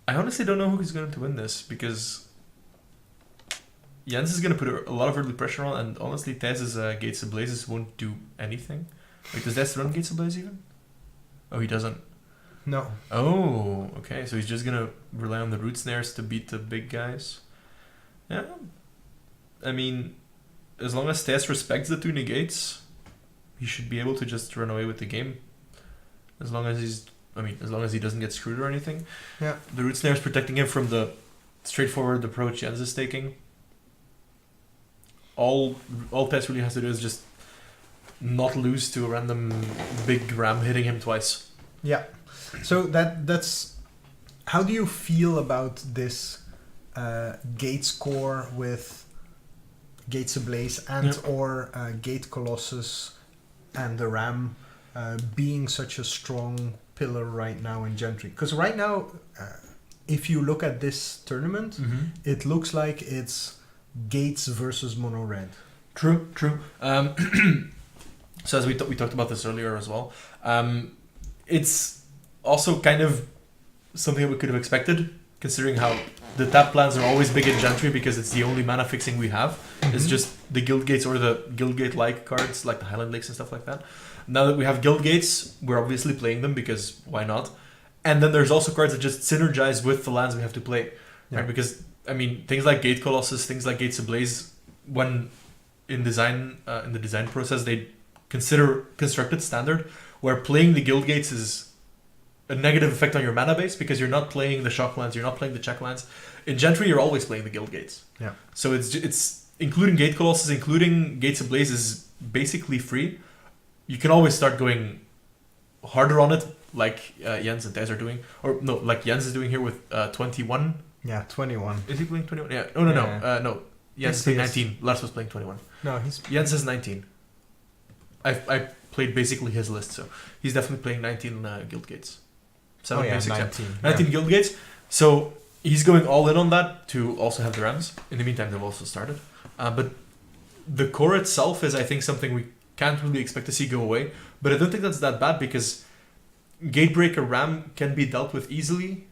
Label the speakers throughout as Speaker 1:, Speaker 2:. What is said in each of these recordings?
Speaker 1: I honestly don't know who's going to win this, because Jens is going to put a lot of early pressure on, and honestly, Thijs' Gates of Blazes won't do anything. Like, does Thijs run Gates of Blaze even? Oh, he doesn't.
Speaker 2: No.
Speaker 1: Oh, okay. So he's just going to rely on the root snares to beat the big guys. Yeah. I mean, as long as Thijs respects the 2 negates, he should be able to just run away with the game. As long as he doesn't get screwed or anything.
Speaker 2: Yeah.
Speaker 1: The root snare is protecting him from the straightforward approach Jens is taking. All Thijs really has to do is just not lose to a random big ram hitting him twice.
Speaker 2: Yeah. So that's... How do you feel about this Gates core with Gates Ablaze and or Gate Colossus and the Ram being such a strong pillar right now in Gentry? Because right now, if you look at this tournament, it looks like it's Gates versus Mono Red.
Speaker 1: True. So as we talked about this earlier as well, it's also kind of something that we could have expected, considering how the tap plans are always big in Gentry, because it's the only mana fixing we have. It's just the Guild Gates or the Guild Gate-like cards, like the Highland Lakes and stuff like that. Now that we have Guild Gates, we're obviously playing them, because why not? And then there's also cards that just synergize with the lands we have to play.
Speaker 2: Yeah.
Speaker 1: Right? Because, I mean, things like Gate Colossus, things like Gates Ablaze, when in the design process, they consider constructed standard, where playing the Guild Gates is a negative effect on your mana base, because you're not playing the shock lands, you're not playing the check lands. In Gentry, you're always playing the Guild Gates.
Speaker 2: Yeah.
Speaker 1: So it's including Gate Colossus, including Gates Ablaze is basically free. You can always start going harder on it, like Jens and Thijs are doing, or no, like Jens is doing here with 21.
Speaker 2: Yeah, 21.
Speaker 1: Is he playing 21? Yeah. Oh no. No. Jens is playing 19. Lars was playing 21.
Speaker 2: No, he's...
Speaker 1: Jens is 19. I played basically his list, so he's definitely playing 19 Guild Gates. 7 basics,
Speaker 2: 19.
Speaker 1: 19 Guild Gates. So he's going all in on that to also have the Rams. In the meantime, they've also started. But the core itself is, I think, something we can't really expect to see go away. But I don't think that's that bad, because Gatebreaker Ram can be dealt with easily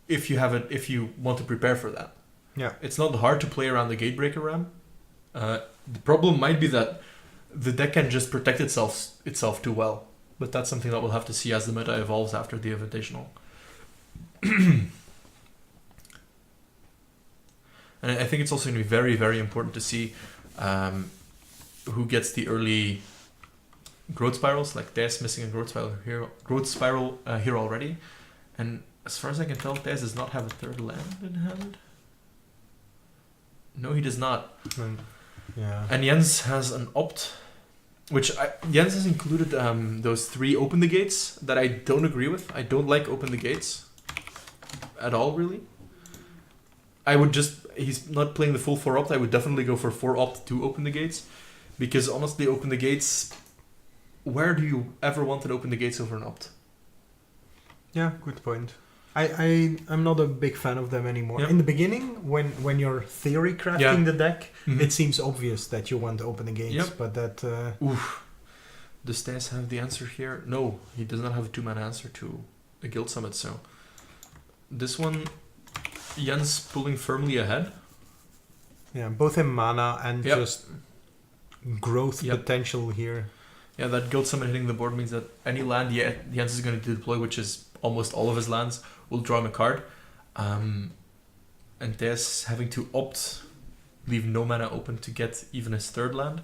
Speaker 1: if you want to prepare for that.
Speaker 2: Yeah.
Speaker 1: It's not hard to play around the Gatebreaker Ram. The problem might be that the deck can just protect itself too well. But that's something that we'll have to see as the meta evolves after the Invitational. And I think it's also going to be very, very important to see who gets the early growth spirals. Like Thijs missing a growth spiral here already. And as far as I can tell, Thijs does not have a third land in hand. No, he does not.
Speaker 2: Yeah.
Speaker 1: And Jens has an opt, which Jens has included those 3 open the gates that I don't agree with. I don't like open the gates at all, really. He's not playing the full 4 opt. I would definitely go for 4 opt to open the gates, because honestly, open the gates, where do you ever want to open the gates over an opt?
Speaker 2: Yeah, good point. I'm not a big fan of them anymore.
Speaker 1: Yep.
Speaker 2: In the beginning, when you're theory crafting the deck, it seems obvious that you want to open the gates, but that...
Speaker 1: Oof. Does Thijs have the answer here? No, he does not have a 2-mana answer to a Guild Summit, so... This one, Jens pulling firmly ahead.
Speaker 2: Yeah, both in mana and just growth
Speaker 1: Yep.
Speaker 2: potential here.
Speaker 1: Yeah, that Guild Summit hitting the board means that any land Jens is going to deploy, which is almost all of his lands, will draw him a card. And Thijs having to opt, leave no mana open to get even his 3rd land.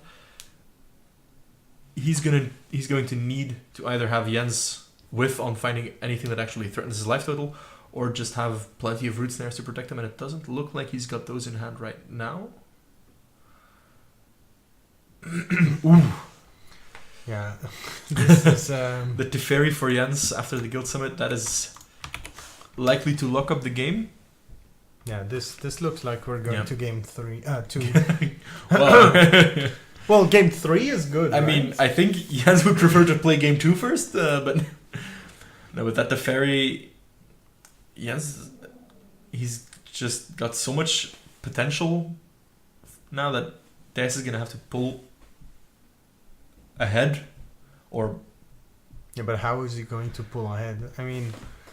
Speaker 1: He's going to need to either have Jens whiff on finding anything that actually threatens his life total, or just have plenty of root snares to protect him, and it doesn't look like he's got those in hand right now. Ooh.
Speaker 2: Yeah, this is...
Speaker 1: The Teferi for Jens after the Guild Summit, that is likely to lock up the game.
Speaker 2: Yeah, this looks like we're going to game 3.
Speaker 1: Wow.
Speaker 2: Well, game 3 is good.
Speaker 1: I mean, I think Jens would prefer to play game 2 first, but no, with that Teferi, Jens, he's just got so much potential now that Thijs is going to have to pull ahead, or...
Speaker 2: Yeah, but how is he going to pull ahead? I mean...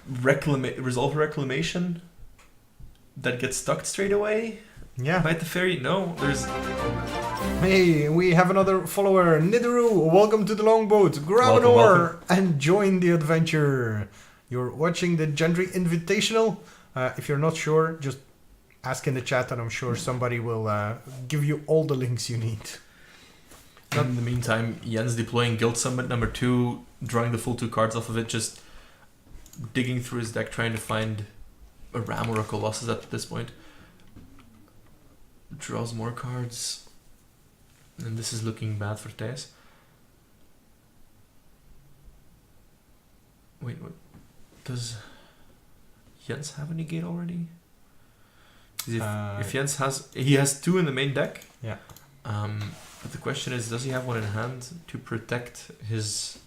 Speaker 1: resolve reclamation that gets stuck straight away
Speaker 2: Yeah.
Speaker 1: by the Teferi. No, there's...
Speaker 2: Hey, we have another follower, Nidoru. Welcome to the longboat. Grab an
Speaker 1: Welcome,
Speaker 2: oar
Speaker 1: welcome.
Speaker 2: and join the adventure. You're watching the Gentry Invitational. If you're not sure, just ask in the chat and I'm sure somebody will give you all the links you need.
Speaker 1: In the meantime, Jens deploying Guild Summit number 2, drawing the full 2 cards off of it, just digging through his deck trying to find a Ram or a Colossus at this point. Draws more cards. And this is looking bad for Thijs. Wait, what? Does Jens have a negate already? If Jens has... He has 2 in the main deck.
Speaker 2: Yeah.
Speaker 1: But the question is, does he have one in hand to protect his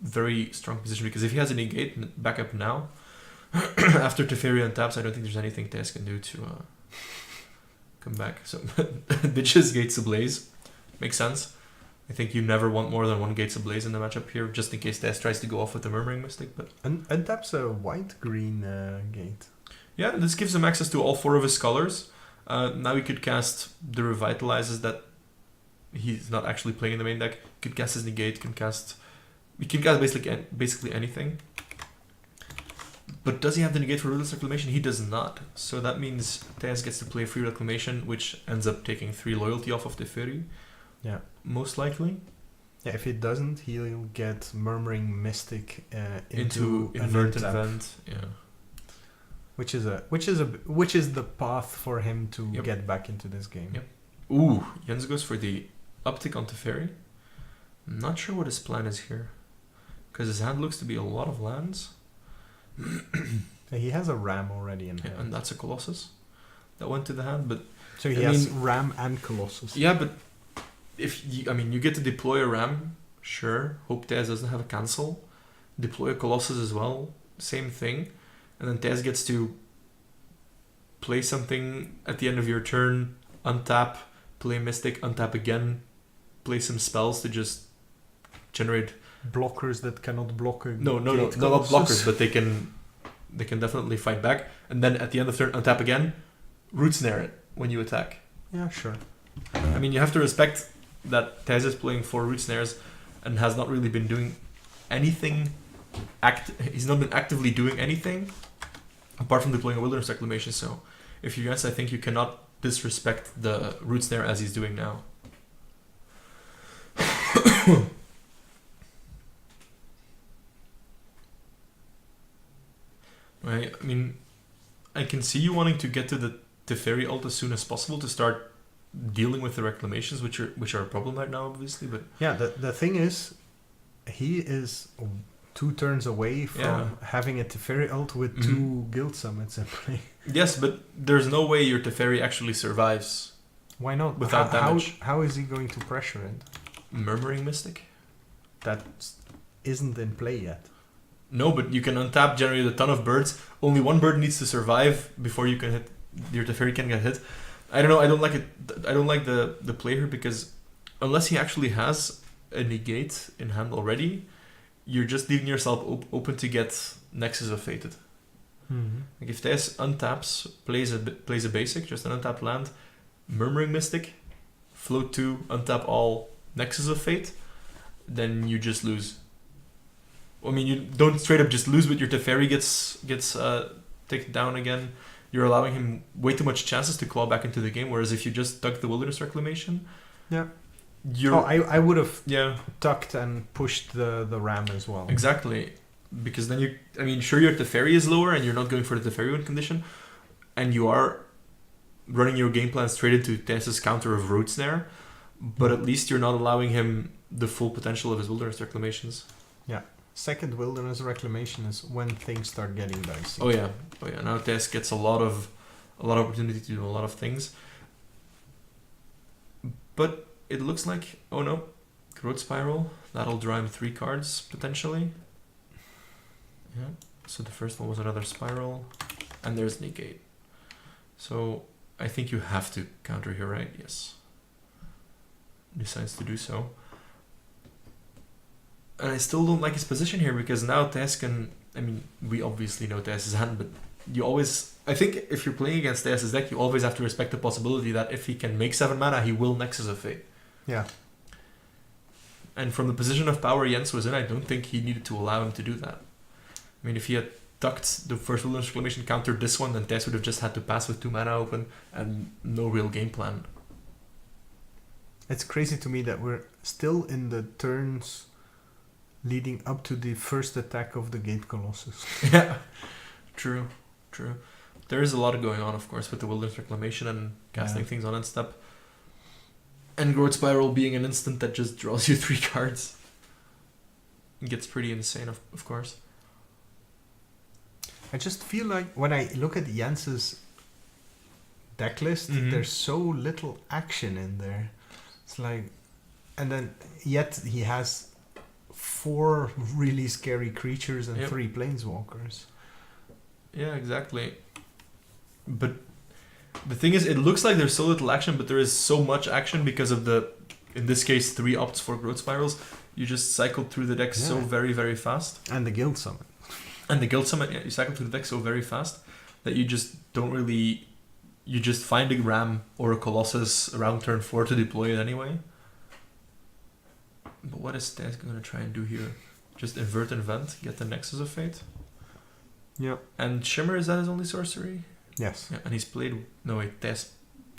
Speaker 1: very strong position? Because if he has a negate back up now, after Teferi untaps, I don't think there's anything Thijs can do to come back. So, Bitches Gates Ablaze. Makes sense. I think you never want more than 1 Gates Ablaze in the matchup here, just in case Thijs tries to go off with the Murmuring Mystic. But
Speaker 2: Untaps a white-green gate.
Speaker 1: yeah, this gives him access to all 4 of his colors. Now he could cast the Revitalizes that he's not actually playing in the main deck. Could cast his negate, he can cast basically anything. But does he have the negate for Rootless Reclamation? He does not. So that means Thijs gets to play free Reclamation, which ends up taking 3 loyalty off of Teferi.
Speaker 2: Yeah.
Speaker 1: Most likely.
Speaker 2: Yeah, if he doesn't, he'll get Murmuring Mystic into
Speaker 1: Invert
Speaker 2: an untap,
Speaker 1: Invent. Yeah.
Speaker 2: which is the path for him to
Speaker 1: Yep.
Speaker 2: get back into this game.
Speaker 1: Yep. Ooh, Jens goes for the uptick on Teferi. I'm not sure what his plan is here. Because his hand looks to be a lot of lands.
Speaker 2: He has a Ram already in
Speaker 1: Yeah,
Speaker 2: hand.
Speaker 1: and that's a Colossus that went to the hand. But
Speaker 2: So he has Ram and Colossus.
Speaker 1: yeah, but if you get to deploy a Ram, sure. Hope Thijs doesn't have a cancel. Deploy a Colossus as well, same thing. And then Thijs gets to play something at the end of your turn, untap, play Mystic, untap again, play some spells to just generate
Speaker 2: Blockers that cannot block a
Speaker 1: no,
Speaker 2: gate
Speaker 1: not
Speaker 2: Colossus.
Speaker 1: blockers, but they can definitely fight back. And then at the end of turn, untap again, root snare it when you attack.
Speaker 2: Yeah, sure.
Speaker 1: I mean, you have to respect that Thijs is playing 4 root snares and has not really been doing anything. He's not been actively doing anything apart from deploying a Wilderness Reclamation. So, if you're Jens, I think you cannot disrespect the root snare as he's doing now. Right? I mean, I can see you wanting to get to the Teferi ult as soon as possible to start dealing with the reclamations, which are a problem right now, obviously. But
Speaker 2: Yeah, the thing is, he is 2 turns away from having a Teferi ult with 2 Guild Summits in play.
Speaker 1: yes, but there's no way your Teferi actually survives
Speaker 2: Why not?
Speaker 1: Without damage.
Speaker 2: How is he going to pressure it?
Speaker 1: Murmuring Mystic.
Speaker 2: That isn't in play yet.
Speaker 1: No, but you can untap, generate a ton of birds. Only 1 bird needs to survive before you can hit. Your Teferi can get hit. I don't know. I don't like it. I don't like the play here because unless he actually has a negate in hand already, you're just leaving yourself open to get Nexus of Fated.
Speaker 2: Mm-hmm.
Speaker 1: Like if Thijs untaps, plays a basic, just an untapped land, Murmuring Mystic, float 2, untap all, Nexus of Fate, then you just lose. I mean, you don't straight up just lose, but your Teferi gets taken down again. You're allowing him way too much chances to claw back into the game. Whereas if you just dug the Wilderness Reclamation,
Speaker 2: I would have
Speaker 1: yeah,
Speaker 2: tucked and pushed the Ram as well.
Speaker 1: exactly. Because then sure, your Teferi is lower and you're not going for the Teferi win condition, and you are running your game plan straight into Thijs' counter of Root Snare, but at least you're not allowing him the full potential of his Wilderness Reclamations.
Speaker 2: Second Wilderness Reclamation is when things start getting dicey.
Speaker 1: Oh yeah. Now Thijs gets a lot of opportunity to do a lot of things. But it looks like, oh no, Growth Spiral, that'll draw him 3 cards potentially. Yeah. So the first one was another Spiral, and there's Negate. So I think you have to counter here, right? Yes. Decides to do so. And I still don't like his position here because now Thijs can I mean, we obviously know Thijs' hand, but you always... I think if you're playing against Thijs' deck, you always have to respect the possibility that if he can make 7 mana, he will Nexus of Fate.
Speaker 2: Yeah.
Speaker 1: And from the position of power Jens was in, I don't think he needed to allow him to do that. I mean, if he had tucked the first Wilderness Reclamation, countered this one, then Thijs would have just had to pass with 2 mana open and no real game plan.
Speaker 2: It's crazy to me that we're still in the turns leading up to the first attack of the Gate Colossus.
Speaker 1: Yeah, true. There is a lot going on, of course, with the Wilderness Reclamation and casting things on end step. And Growth Spiral being an instant that just draws you 3 cards. It gets pretty insane, of course.
Speaker 2: I just feel like when I look at Jens's deck list, there's so little action in there. It's like, and then yet he has 4 really scary creatures and 3 planeswalkers.
Speaker 1: Yeah, exactly. But the thing is, it looks like there's so little action, but there is so much action because of the, in this case, 3 opts for Growth Spirals. You just cycled through the deck so very, very fast.
Speaker 2: And the Guild Summon.
Speaker 1: And the Guild Summon, you cycle through the deck so very fast that you just don't really... You just find a Ram or a Colossus around turn 4 to deploy it anyway. But what is Thijs going to try and do here? Just invert and vent, get the Nexus of Fate?
Speaker 2: Yeah.
Speaker 1: And Shimmer, is that his only sorcery?
Speaker 2: Yes.
Speaker 1: Yeah, and he's played... No, wait, Thijs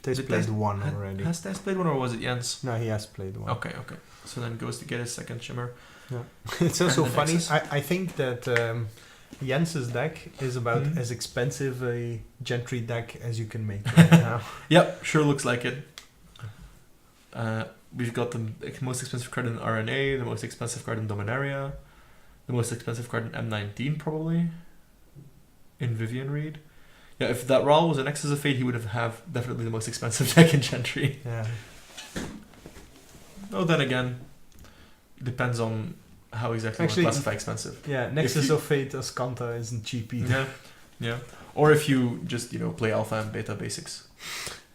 Speaker 2: played 1 already.
Speaker 1: Has Thijs played 1 or was it Jens?
Speaker 2: No, he has played 1.
Speaker 1: Okay. So then goes to get his second Shimmer.
Speaker 2: Yeah. It's also funny.
Speaker 1: Nexus.
Speaker 2: I think that Jens's deck is about as expensive a Gentry deck as you can make right now.
Speaker 1: Yep, sure looks like it. We've got the most expensive card in RNA, the most expensive card in Dominaria, the most expensive card in M19 probably, in Vivian Reed. Yeah, if that Rawl was an Nexus of Fate, he would have definitely the most expensive deck in Gentry.
Speaker 2: Yeah.
Speaker 1: Oh, then again, depends on how exactly you classify expensive.
Speaker 2: Yeah, Nexus of Fate Ascanta isn't cheap either.
Speaker 1: Yeah. Or if you just, play alpha and beta basics,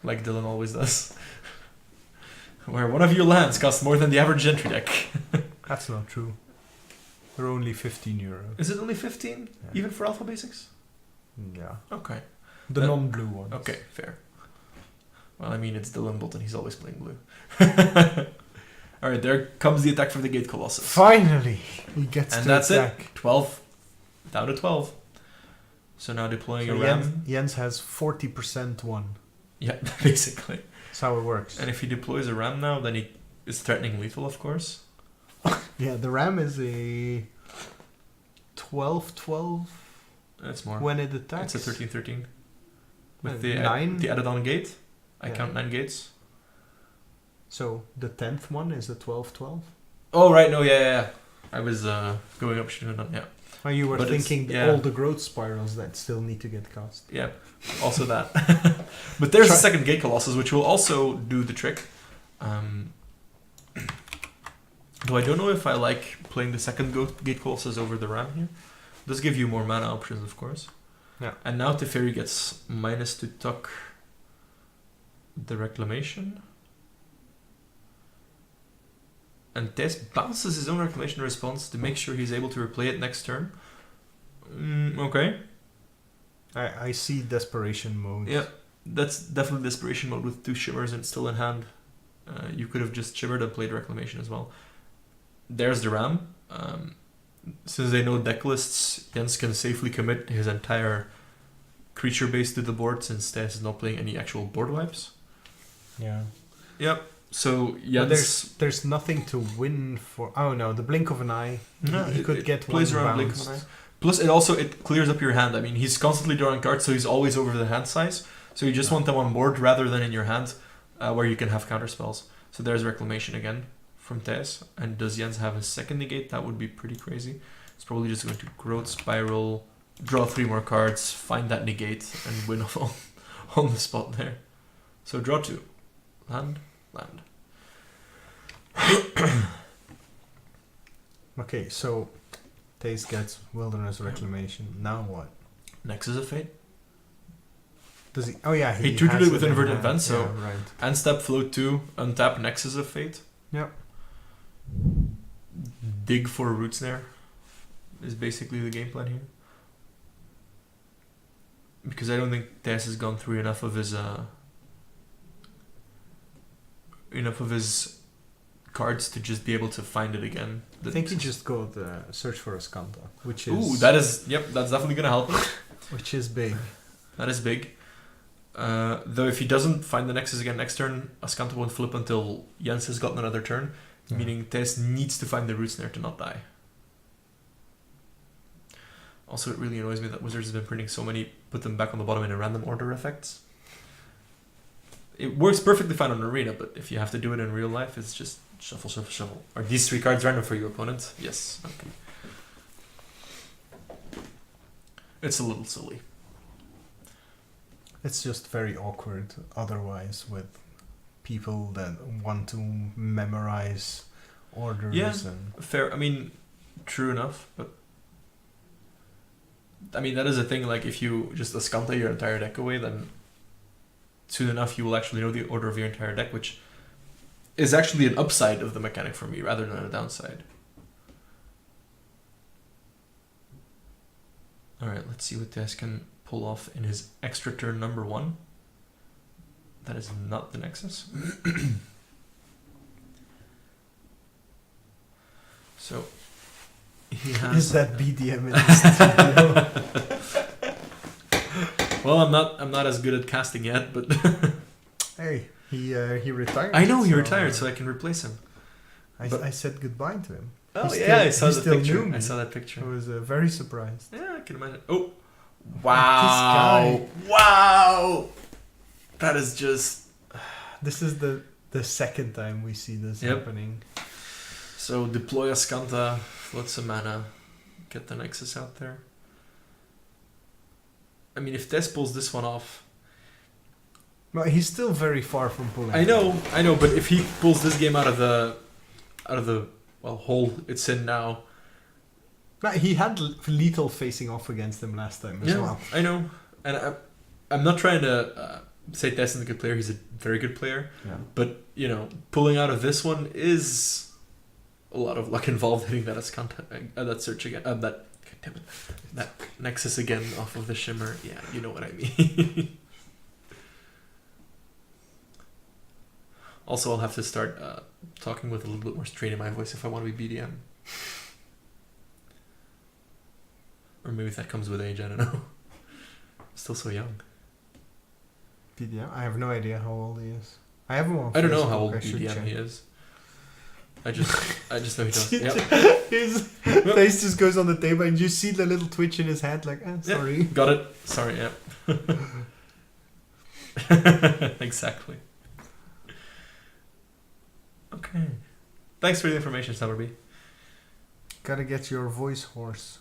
Speaker 1: like Dylan always does. Where one of your lands costs more than the average Gentry deck.
Speaker 2: That's not true. They're only €15.
Speaker 1: Is it only 15?
Speaker 2: Yeah.
Speaker 1: Even for alpha basics?
Speaker 2: Yeah.
Speaker 1: Okay.
Speaker 2: The non-blue ones.
Speaker 1: Okay, fair. Well, I mean, it's Dylan Bolt and he's always playing blue. Alright, there comes the attack from the Gate Colossus.
Speaker 2: Finally! He gets
Speaker 1: and
Speaker 2: to
Speaker 1: that's
Speaker 2: attack.
Speaker 1: it. 12. Down to 12. So now deploying a Ram.
Speaker 2: Jens has 40% one.
Speaker 1: Yeah, basically.
Speaker 2: That's how it works.
Speaker 1: And if he deploys a Ram now, then he is threatening lethal, of course.
Speaker 2: Yeah, the Ram is a 12-12.
Speaker 1: That's more.
Speaker 2: When it attacks.
Speaker 1: It's a 13-13. With
Speaker 2: the
Speaker 1: the added on gate. I
Speaker 2: Yeah.
Speaker 1: count 9 gates.
Speaker 2: So the 10th one is a 12-12.
Speaker 1: Oh, right. No, yeah. I was going up, shouldn't have done, yeah.
Speaker 2: Oh, you were
Speaker 1: But
Speaker 2: thinking
Speaker 1: yeah.
Speaker 2: all the growth spirals that still need to get cast.
Speaker 1: Yeah, also that. But there's a second Gate Colossus, which will also do the trick. Though I don't know if I like playing the second Gate Colossus over the Ram here. It does give you more mana options, of course.
Speaker 2: Yeah.
Speaker 1: And now Teferi gets minus to tuck the Reclamation. And Thijs bounces his own Reclamation response to make sure he's able to replay it next turn. Okay.
Speaker 2: I see desperation mode.
Speaker 1: Yeah, that's definitely desperation mode with 2 shimmers and still in hand. You could have just shimmered and played Reclamation as well. There's the Ram. Since they know deck lists, Jens can safely commit his entire creature base to the board since Thijs is not playing any actual board wipes.
Speaker 2: Yeah.
Speaker 1: Yep. So
Speaker 2: But
Speaker 1: Jens...
Speaker 2: there's nothing to win for. Oh no, the blink of an eye.
Speaker 1: No,
Speaker 2: he could get
Speaker 1: plays
Speaker 2: one
Speaker 1: around Blink
Speaker 2: bounced.
Speaker 1: of an Eye. Plus, it clears up your hand. I mean, he's constantly drawing cards, so he's always over the hand size. So you just want them on board rather than in your hand, where you can have counter spells. So there's Reclamation again from Thijs. And does Jens have a second negate? That would be pretty crazy. It's probably just going to Growth Spiral, draw 3 more cards, find that negate, and win on the spot there. So draw 2. Land.
Speaker 2: Okay, so Thijs gets Wilderness Reclamation. Now what?
Speaker 1: Nexus of Fate.
Speaker 2: Does he? Oh yeah,
Speaker 1: He tutored
Speaker 2: has
Speaker 1: it with
Speaker 2: in
Speaker 1: Inverted
Speaker 2: hand.
Speaker 1: Vent, so
Speaker 2: Yeah, right.
Speaker 1: end step, float 2, untap Nexus of Fate.
Speaker 2: Yep.
Speaker 1: Dig for a Root Snare. is basically the game plan here. Because I don't think Thijs has gone through enough of his cards to just be able to find it again.
Speaker 2: I think he just got search for Ascanta, which is...
Speaker 1: Ooh, that's definitely gonna help him.
Speaker 2: Which is big.
Speaker 1: That is big. Though if he doesn't find the Nexus again next turn, Ascanta won't flip until Jens has gotten another turn, meaning Thijs needs to find the root snare to not die. Also, it really annoys me that Wizards has been printing so many, put them back on the bottom in a random order effects. It works perfectly fine on Arena, but if you have to do it in real life, it's just shuffle, shuffle, shuffle. Are these 3 cards random for your opponent? Yes. Okay. It's a little silly.
Speaker 2: It's just very awkward otherwise with people that want to memorize orders.
Speaker 1: Yeah,
Speaker 2: and
Speaker 1: fair. I mean, true enough, but I mean, that is a thing, like, if you just Ascanta your entire deck away, then soon enough you will actually know the order of your entire deck, which is actually an upside of the mechanic for me, rather than a downside. Alright, let's see what Thijs can pull off in his extra turn number 1. That is not the Nexus. So, he has...
Speaker 2: Is that BDM in the studio?
Speaker 1: Well, I'm not as good at casting yet, but
Speaker 2: Hey, he retired.
Speaker 1: I know he retired, so I can replace him.
Speaker 2: I said goodbye to him.
Speaker 1: Oh
Speaker 2: He
Speaker 1: yeah, I
Speaker 2: still-
Speaker 1: saw
Speaker 2: he
Speaker 1: the
Speaker 2: still
Speaker 1: picture.
Speaker 2: knew me.
Speaker 1: I saw that picture.
Speaker 2: I was very surprised.
Speaker 1: Yeah, I can imagine. Oh, wow! Wow! That is just...
Speaker 2: This is the second time we see this
Speaker 1: Yep.
Speaker 2: happening.
Speaker 1: So deploy Ascanta, float some mana, get the Nexus out there. I mean, if Thijs pulls this one off...
Speaker 2: But he's still very far from pulling.
Speaker 1: I know, but if he pulls this game out of the hole it's in now...
Speaker 2: But he had lethal facing off against him last time as well.
Speaker 1: I know. And I'm not trying to say Thijs isn't a good player. He's a very good player.
Speaker 2: Yeah.
Speaker 1: But, pulling out of this one is a lot of luck involved, hitting that Ascanta, that search again, that Nexus again off of the Shimmer. Yeah, you know what I mean. Also, I'll have to start talking with a little bit more strain in my voice if I want to be BDM. Or maybe that comes with age, I don't know. Still so young.
Speaker 2: BDM? I have no idea how old he is. I have him on
Speaker 1: I don't know
Speaker 2: Facebook,
Speaker 1: how old
Speaker 2: I should
Speaker 1: BDM
Speaker 2: check.
Speaker 1: he is. I just know he does. Yep.
Speaker 2: His face just goes on the table and you see the little twitch in his head like, sorry.
Speaker 1: Yeah, got it. Sorry, yeah. Exactly. Okay. Thanks for the information, Summerby.
Speaker 2: Gotta get your voice hoarse.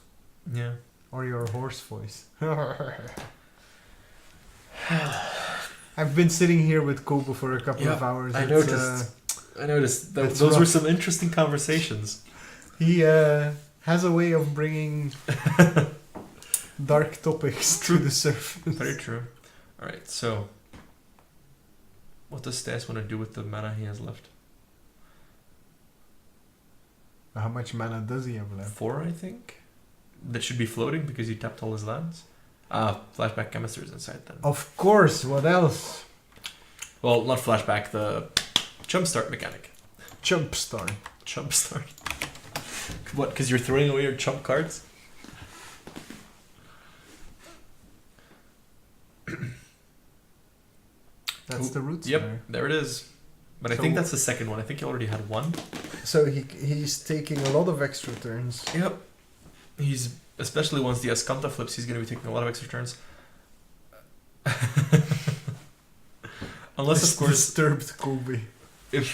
Speaker 1: Yeah.
Speaker 2: Or your horse voice. I've been sitting here with Kobo for a couple of hours.
Speaker 1: I noticed. Those
Speaker 2: rough.
Speaker 1: were some interesting conversations.
Speaker 2: He has a way of bringing dark topics to the surface.
Speaker 1: Very true. Alright, so what does Thijs want to do with the mana he has left?
Speaker 2: How much mana does he have left?
Speaker 1: 4, I think. That should be floating because he tapped all his lands. Flashback Chemistry is inside then.
Speaker 2: Of course, what else?
Speaker 1: Well, not flashback, the Jumpstart mechanic.
Speaker 2: Jumpstart.
Speaker 1: Jumpstart. What, because you're throwing away your chump cards?
Speaker 2: That's the root
Speaker 1: Yep,
Speaker 2: snare.
Speaker 1: there it is. But I
Speaker 2: So-
Speaker 1: think that's the second one. I think he already had one.
Speaker 2: So he's taking a lot of extra turns.
Speaker 1: Yep. He's, especially once the Ascanta flips, he's going to be taking a lot of extra turns. Unless, of course,
Speaker 2: Disturbed Kobe.
Speaker 1: if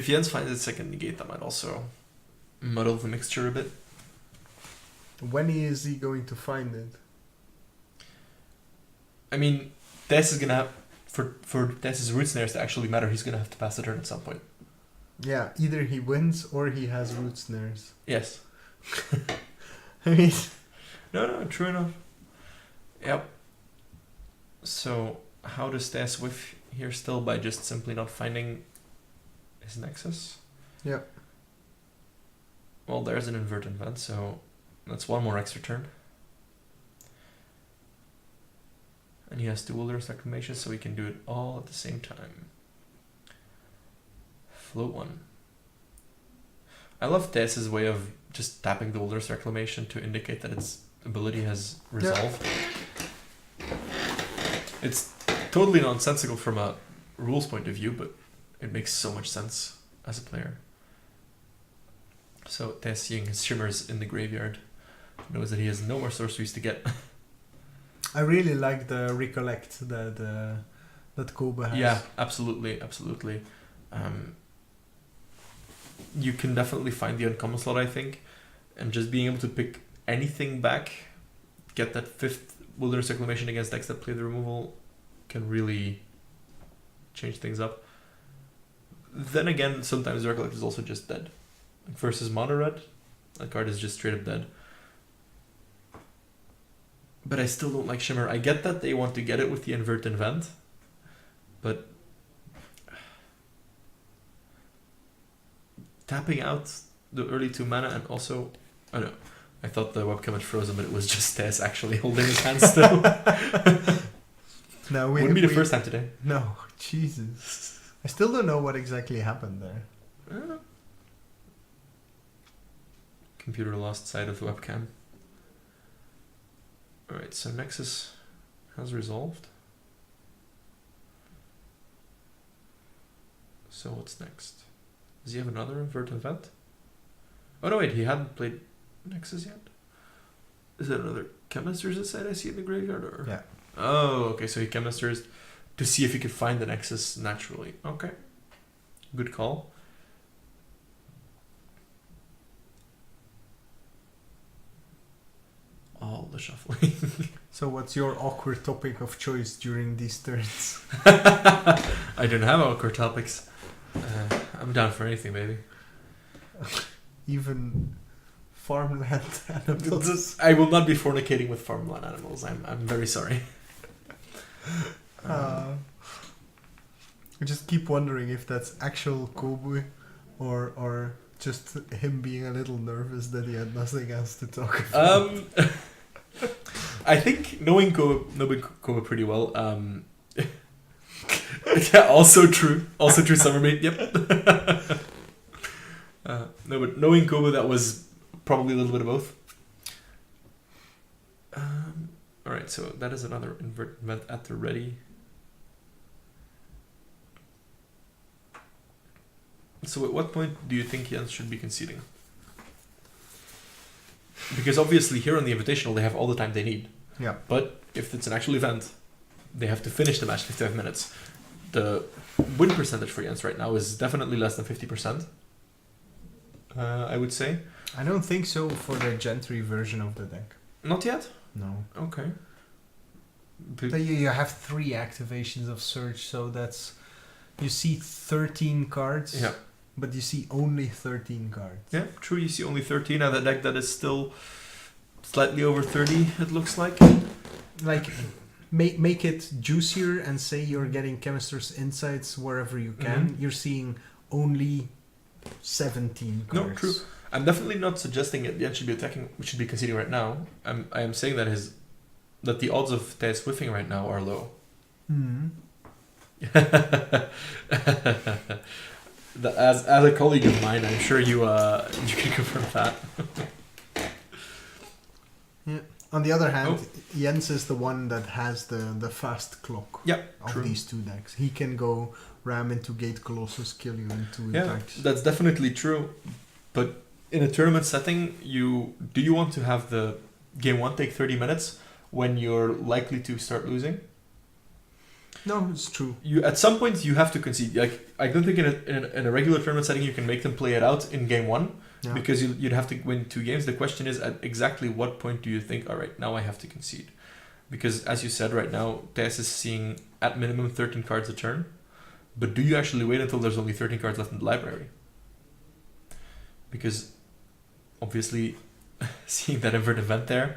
Speaker 1: Jens finds its second negate, that might also muddle the mixture a bit.
Speaker 2: When is he going to find it?
Speaker 1: I mean, Thijs is going to have, for Thijs' root snares to actually matter, he's going to have to pass the turn at some point.
Speaker 2: Yeah, either he wins or he has root snares.
Speaker 1: Yes.
Speaker 2: I mean,
Speaker 1: No, true enough. Yep. So, how does Thijs whiff here still? By just simply not finding his Nexus?
Speaker 2: Yep.
Speaker 1: Well, there's an invert invent, so That's one more extra turn. And he has 2 Wilderness Reclamation, so he can do it all at the same time. Float 1. I love Thijs' way of just tapping the Wilderness Reclamation to indicate that its ability has resolved. It's totally nonsensical from a rules point of view, but it makes so much sense as a player. So Thijs, seeing his Shimmers in the graveyard, knows that he has no more sorceries to get.
Speaker 2: I really like the Recollect that Kobe has.
Speaker 1: Yeah, absolutely. You can definitely find the uncommon slot, I think, and just being able to pick anything back, get that 5th Wilderness Reclamation against decks that play the removal, can really change things up. Then again, sometimes Recollect is also just dead. Like versus Mono Red, that card is just straight up dead. But I still don't like Shimmer. I get that they want to get it with the Invert Invent, but tapping out the early 2 mana and also, I don't know, I thought the webcam had frozen, but it was just Tess actually holding his hand still.
Speaker 2: No,
Speaker 1: wouldn't be the first time today.
Speaker 2: No, Jesus. I still don't know what exactly happened there.
Speaker 1: Computer lost sight of the webcam. Alright, so Nexus has resolved. So what's next? Does he have another Invert Event? Oh no, wait, he hadn't played Nexus yet? Is that another Chemisters inside I see in the graveyard? Or?
Speaker 2: Yeah.
Speaker 1: Oh, okay, so he Chemisters to see if he could find the Nexus naturally. Okay. Good call. All the shuffling.
Speaker 2: So what's your awkward topic of choice during these turns?
Speaker 1: I don't have awkward topics. I'm down for anything, baby.
Speaker 2: Even farmland animals.
Speaker 1: I will not be fornicating with farmland animals. I'm very sorry.
Speaker 2: I just keep wondering if that's actual Kobe or just him being a little nervous that he had nothing else to talk about.
Speaker 1: I think knowing Kobe pretty well. Yeah, also true. Also true, Summermate. Yep. No, but knowing Kobe, that was probably a little bit of both. Alright, so that is another Invert Event at the ready. So at what point do you think Jens should be conceding? Because obviously here on the Invitational they have all the time they need.
Speaker 2: Yeah.
Speaker 1: But if it's an actual event, they have to finish the match 55 minutes. The win percentage for Jens right now is definitely less than 50%. I would say.
Speaker 2: I don't think so for the Gentry version of the deck.
Speaker 1: Not yet?
Speaker 2: No.
Speaker 1: Okay.
Speaker 2: But you have 3 activations of Surge, so that's... You see 13 cards,
Speaker 1: Yeah.
Speaker 2: but you see only 13 cards.
Speaker 1: Yeah, true. You see only 13 out of the deck that is still slightly over 30, it looks like.
Speaker 2: Like, make it juicier and say you're getting Chemister's Insights wherever you can.
Speaker 1: Mhm.
Speaker 2: You're seeing only 17 cards.
Speaker 1: No, true. I'm definitely not suggesting that Jens should be attacking, should be conceding right now. I am saying that the odds of Thijs whiffing right now are low.
Speaker 2: Hmm.
Speaker 1: As a colleague of mine, I'm sure you can confirm that.
Speaker 2: Yeah. On the other hand, Jens is the one that has the fast clock of
Speaker 1: true.
Speaker 2: these 2 decks. He can go ram into Gate Colossus, kill you in 2 attacks.
Speaker 1: That's definitely true. But in a tournament setting, do you want to have the game 1 take 30 minutes when you're likely to start losing?
Speaker 2: No, it's true.
Speaker 1: At some point you have to concede. Like, I don't think in a regular tournament setting you can make them play it out in game 1 because you'd have to win 2 games. The question is, at exactly what point do you think, all right, now I have to concede? Because as you said, right now Thijs is seeing at minimum 13 cards a turn. But do you actually wait until there's only 13 cards left in the library? Because obviously seeing that Invert Event there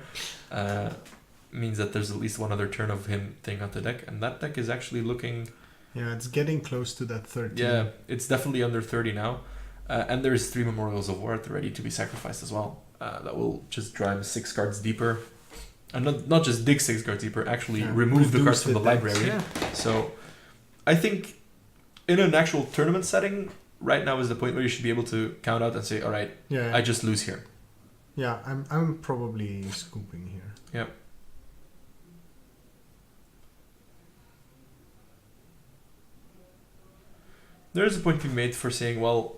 Speaker 1: means that there's at least one other turn of him taking out the deck, and that deck is actually looking...
Speaker 2: Yeah, it's getting close to that 13.
Speaker 1: Yeah, it's definitely under 30 now. And there's 3 Memorials of War at the ready to be sacrificed as well. that will just drive 6 cards deeper. And not just dig 6 cards deeper, actually remove the
Speaker 2: reduce
Speaker 1: cards from the
Speaker 2: decks,
Speaker 1: library.
Speaker 2: yeah.
Speaker 1: So I think in an actual tournament setting, right now is the point where you should be able to count out and say, all right,
Speaker 2: Yeah,
Speaker 1: I just lose here.
Speaker 2: yeah. I'm probably scooping here.
Speaker 1: Yep. There is a point to be made for saying, well,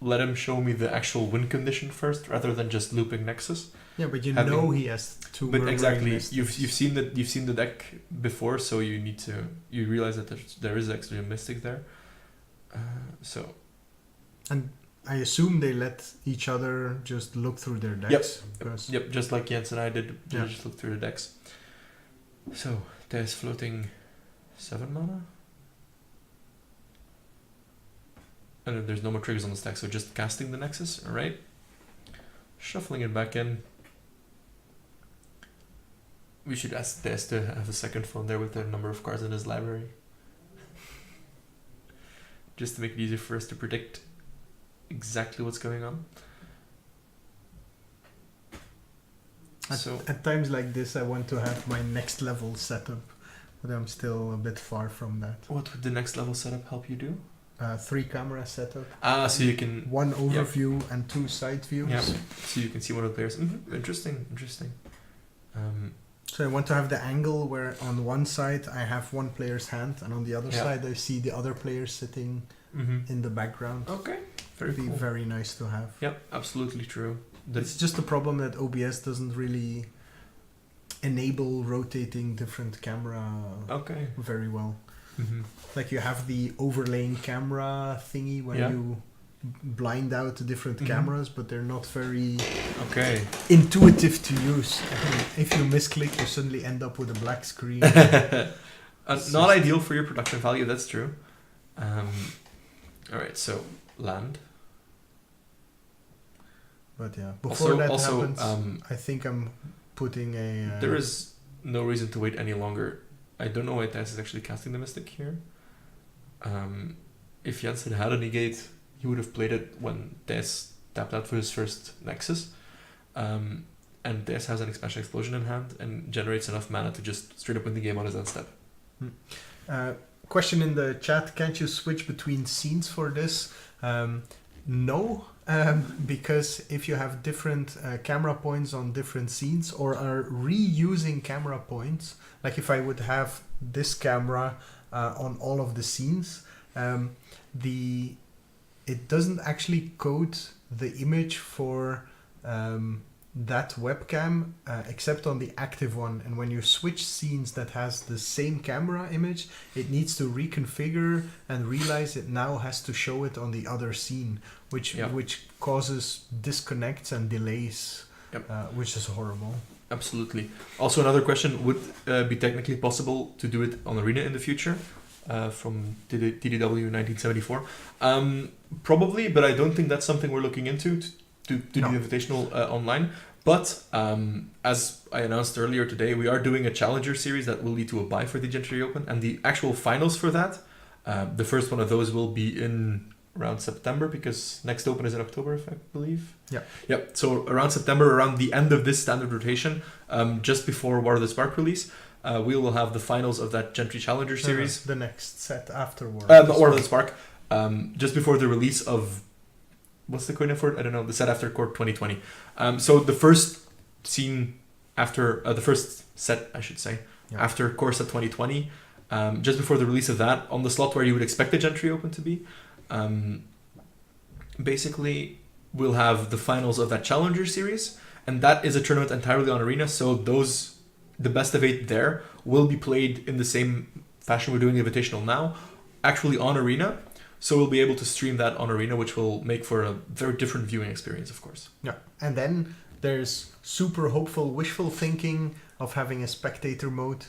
Speaker 1: let him show me the actual win condition first, rather than just looping Nexus.
Speaker 2: Yeah, but you
Speaker 1: Having-
Speaker 2: know he has 2
Speaker 1: But
Speaker 2: Murmuring
Speaker 1: exactly,
Speaker 2: Mists.
Speaker 1: you've seen the deck before, so you realize that there is actually a mystic there. So
Speaker 2: I assume they let each other just look through their decks. Because
Speaker 1: yep, just like Jens and I did,
Speaker 2: Yeah.
Speaker 1: just look through the decks. So there's floating 7 mana. And then there's no more triggers on the stack, so just casting the Nexus, alright. Shuffling it back in. We should ask Des to have a second phone there with the number of cards in his library. Just to make it easier for us to predict exactly what's going on. So
Speaker 2: at times like this, I want to have my next level setup, but I'm still a bit far from that.
Speaker 1: what would the next level setup help you do?
Speaker 2: 3 camera setup.
Speaker 1: So you can
Speaker 2: 1 overview and 2 side views.
Speaker 1: Yeah. So you can see one of the players. Interesting.
Speaker 2: So I want to have the angle where on one side I have one player's hand, and on the other
Speaker 1: Yeah.
Speaker 2: side I see the other player sitting in the background.
Speaker 1: Okay. Very
Speaker 2: It'd be
Speaker 1: cool.
Speaker 2: very nice to have.
Speaker 1: Yep, absolutely true.
Speaker 2: It's just a problem that OBS doesn't really enable rotating different camera
Speaker 1: Okay.
Speaker 2: very well.
Speaker 1: Mm-hmm.
Speaker 2: Like you have the overlaying camera thingy when
Speaker 1: Yeah.
Speaker 2: you blind out the different
Speaker 1: Mhm.
Speaker 2: cameras, but they're not very
Speaker 1: Okay.
Speaker 2: intuitive to use. If you misclick, you suddenly end up with a black screen.
Speaker 1: Not ideal for your production value, that's true. Alright, so land.
Speaker 2: But yeah, before that
Speaker 1: Also,
Speaker 2: happens, I think I'm putting a...
Speaker 1: there is no reason to wait any longer. I don't know why Thijs is actually casting the Mystic here. If Jensen had a negate, he would have played it when Thijs tapped out for his first Nexus. And Thijs has an Expansion Explosion in hand and generates enough mana to just straight up win the game on his end step.
Speaker 2: Question in the chat, can't you switch between scenes for this? No, because if you have different camera points on different scenes or are reusing camera points, like if I would have this camera on all of the scenes, it doesn't actually code the image for that webcam except on the active one, and when you switch scenes that has the same camera image, it needs to reconfigure and realize it now has to show it on the other scene, which causes disconnects and delays, which is horrible.
Speaker 1: Absolutely. Also, another question, would be technically possible to do it on Arena in the future? From TDW 1974. Probably, but I don't think that's something we're looking into to do the Invitational online. But as I announced earlier today, we are doing a Challenger series that will lead to a bye for the Gentry Open, and the actual finals for that, the first one of those will be in around September, because next Open is in October, if I believe. Yep. So around September, around the end of this standard rotation, just before War of the Spark release, we will have the finals of that Gentry Challenger series.
Speaker 2: The next set afterwards.
Speaker 1: Not War of the Spark. Just before the release of... What's the code name for it? I don't know. The set after Court 2020. So the first scene after... the first set, I should say, after Core Set 2020, just before the release of that, on the slot where you would expect the Gentry Open to be, basically, we'll have the finals of that Challenger series, and that is a tournament entirely on Arena, so the best of 8 there will be played in the same fashion we're doing the Invitational now, actually on Arena. So we'll be able to stream that on Arena, which will make for a very different viewing experience, of course.
Speaker 2: Yeah, and then there's super hopeful, wishful thinking of having a spectator mode.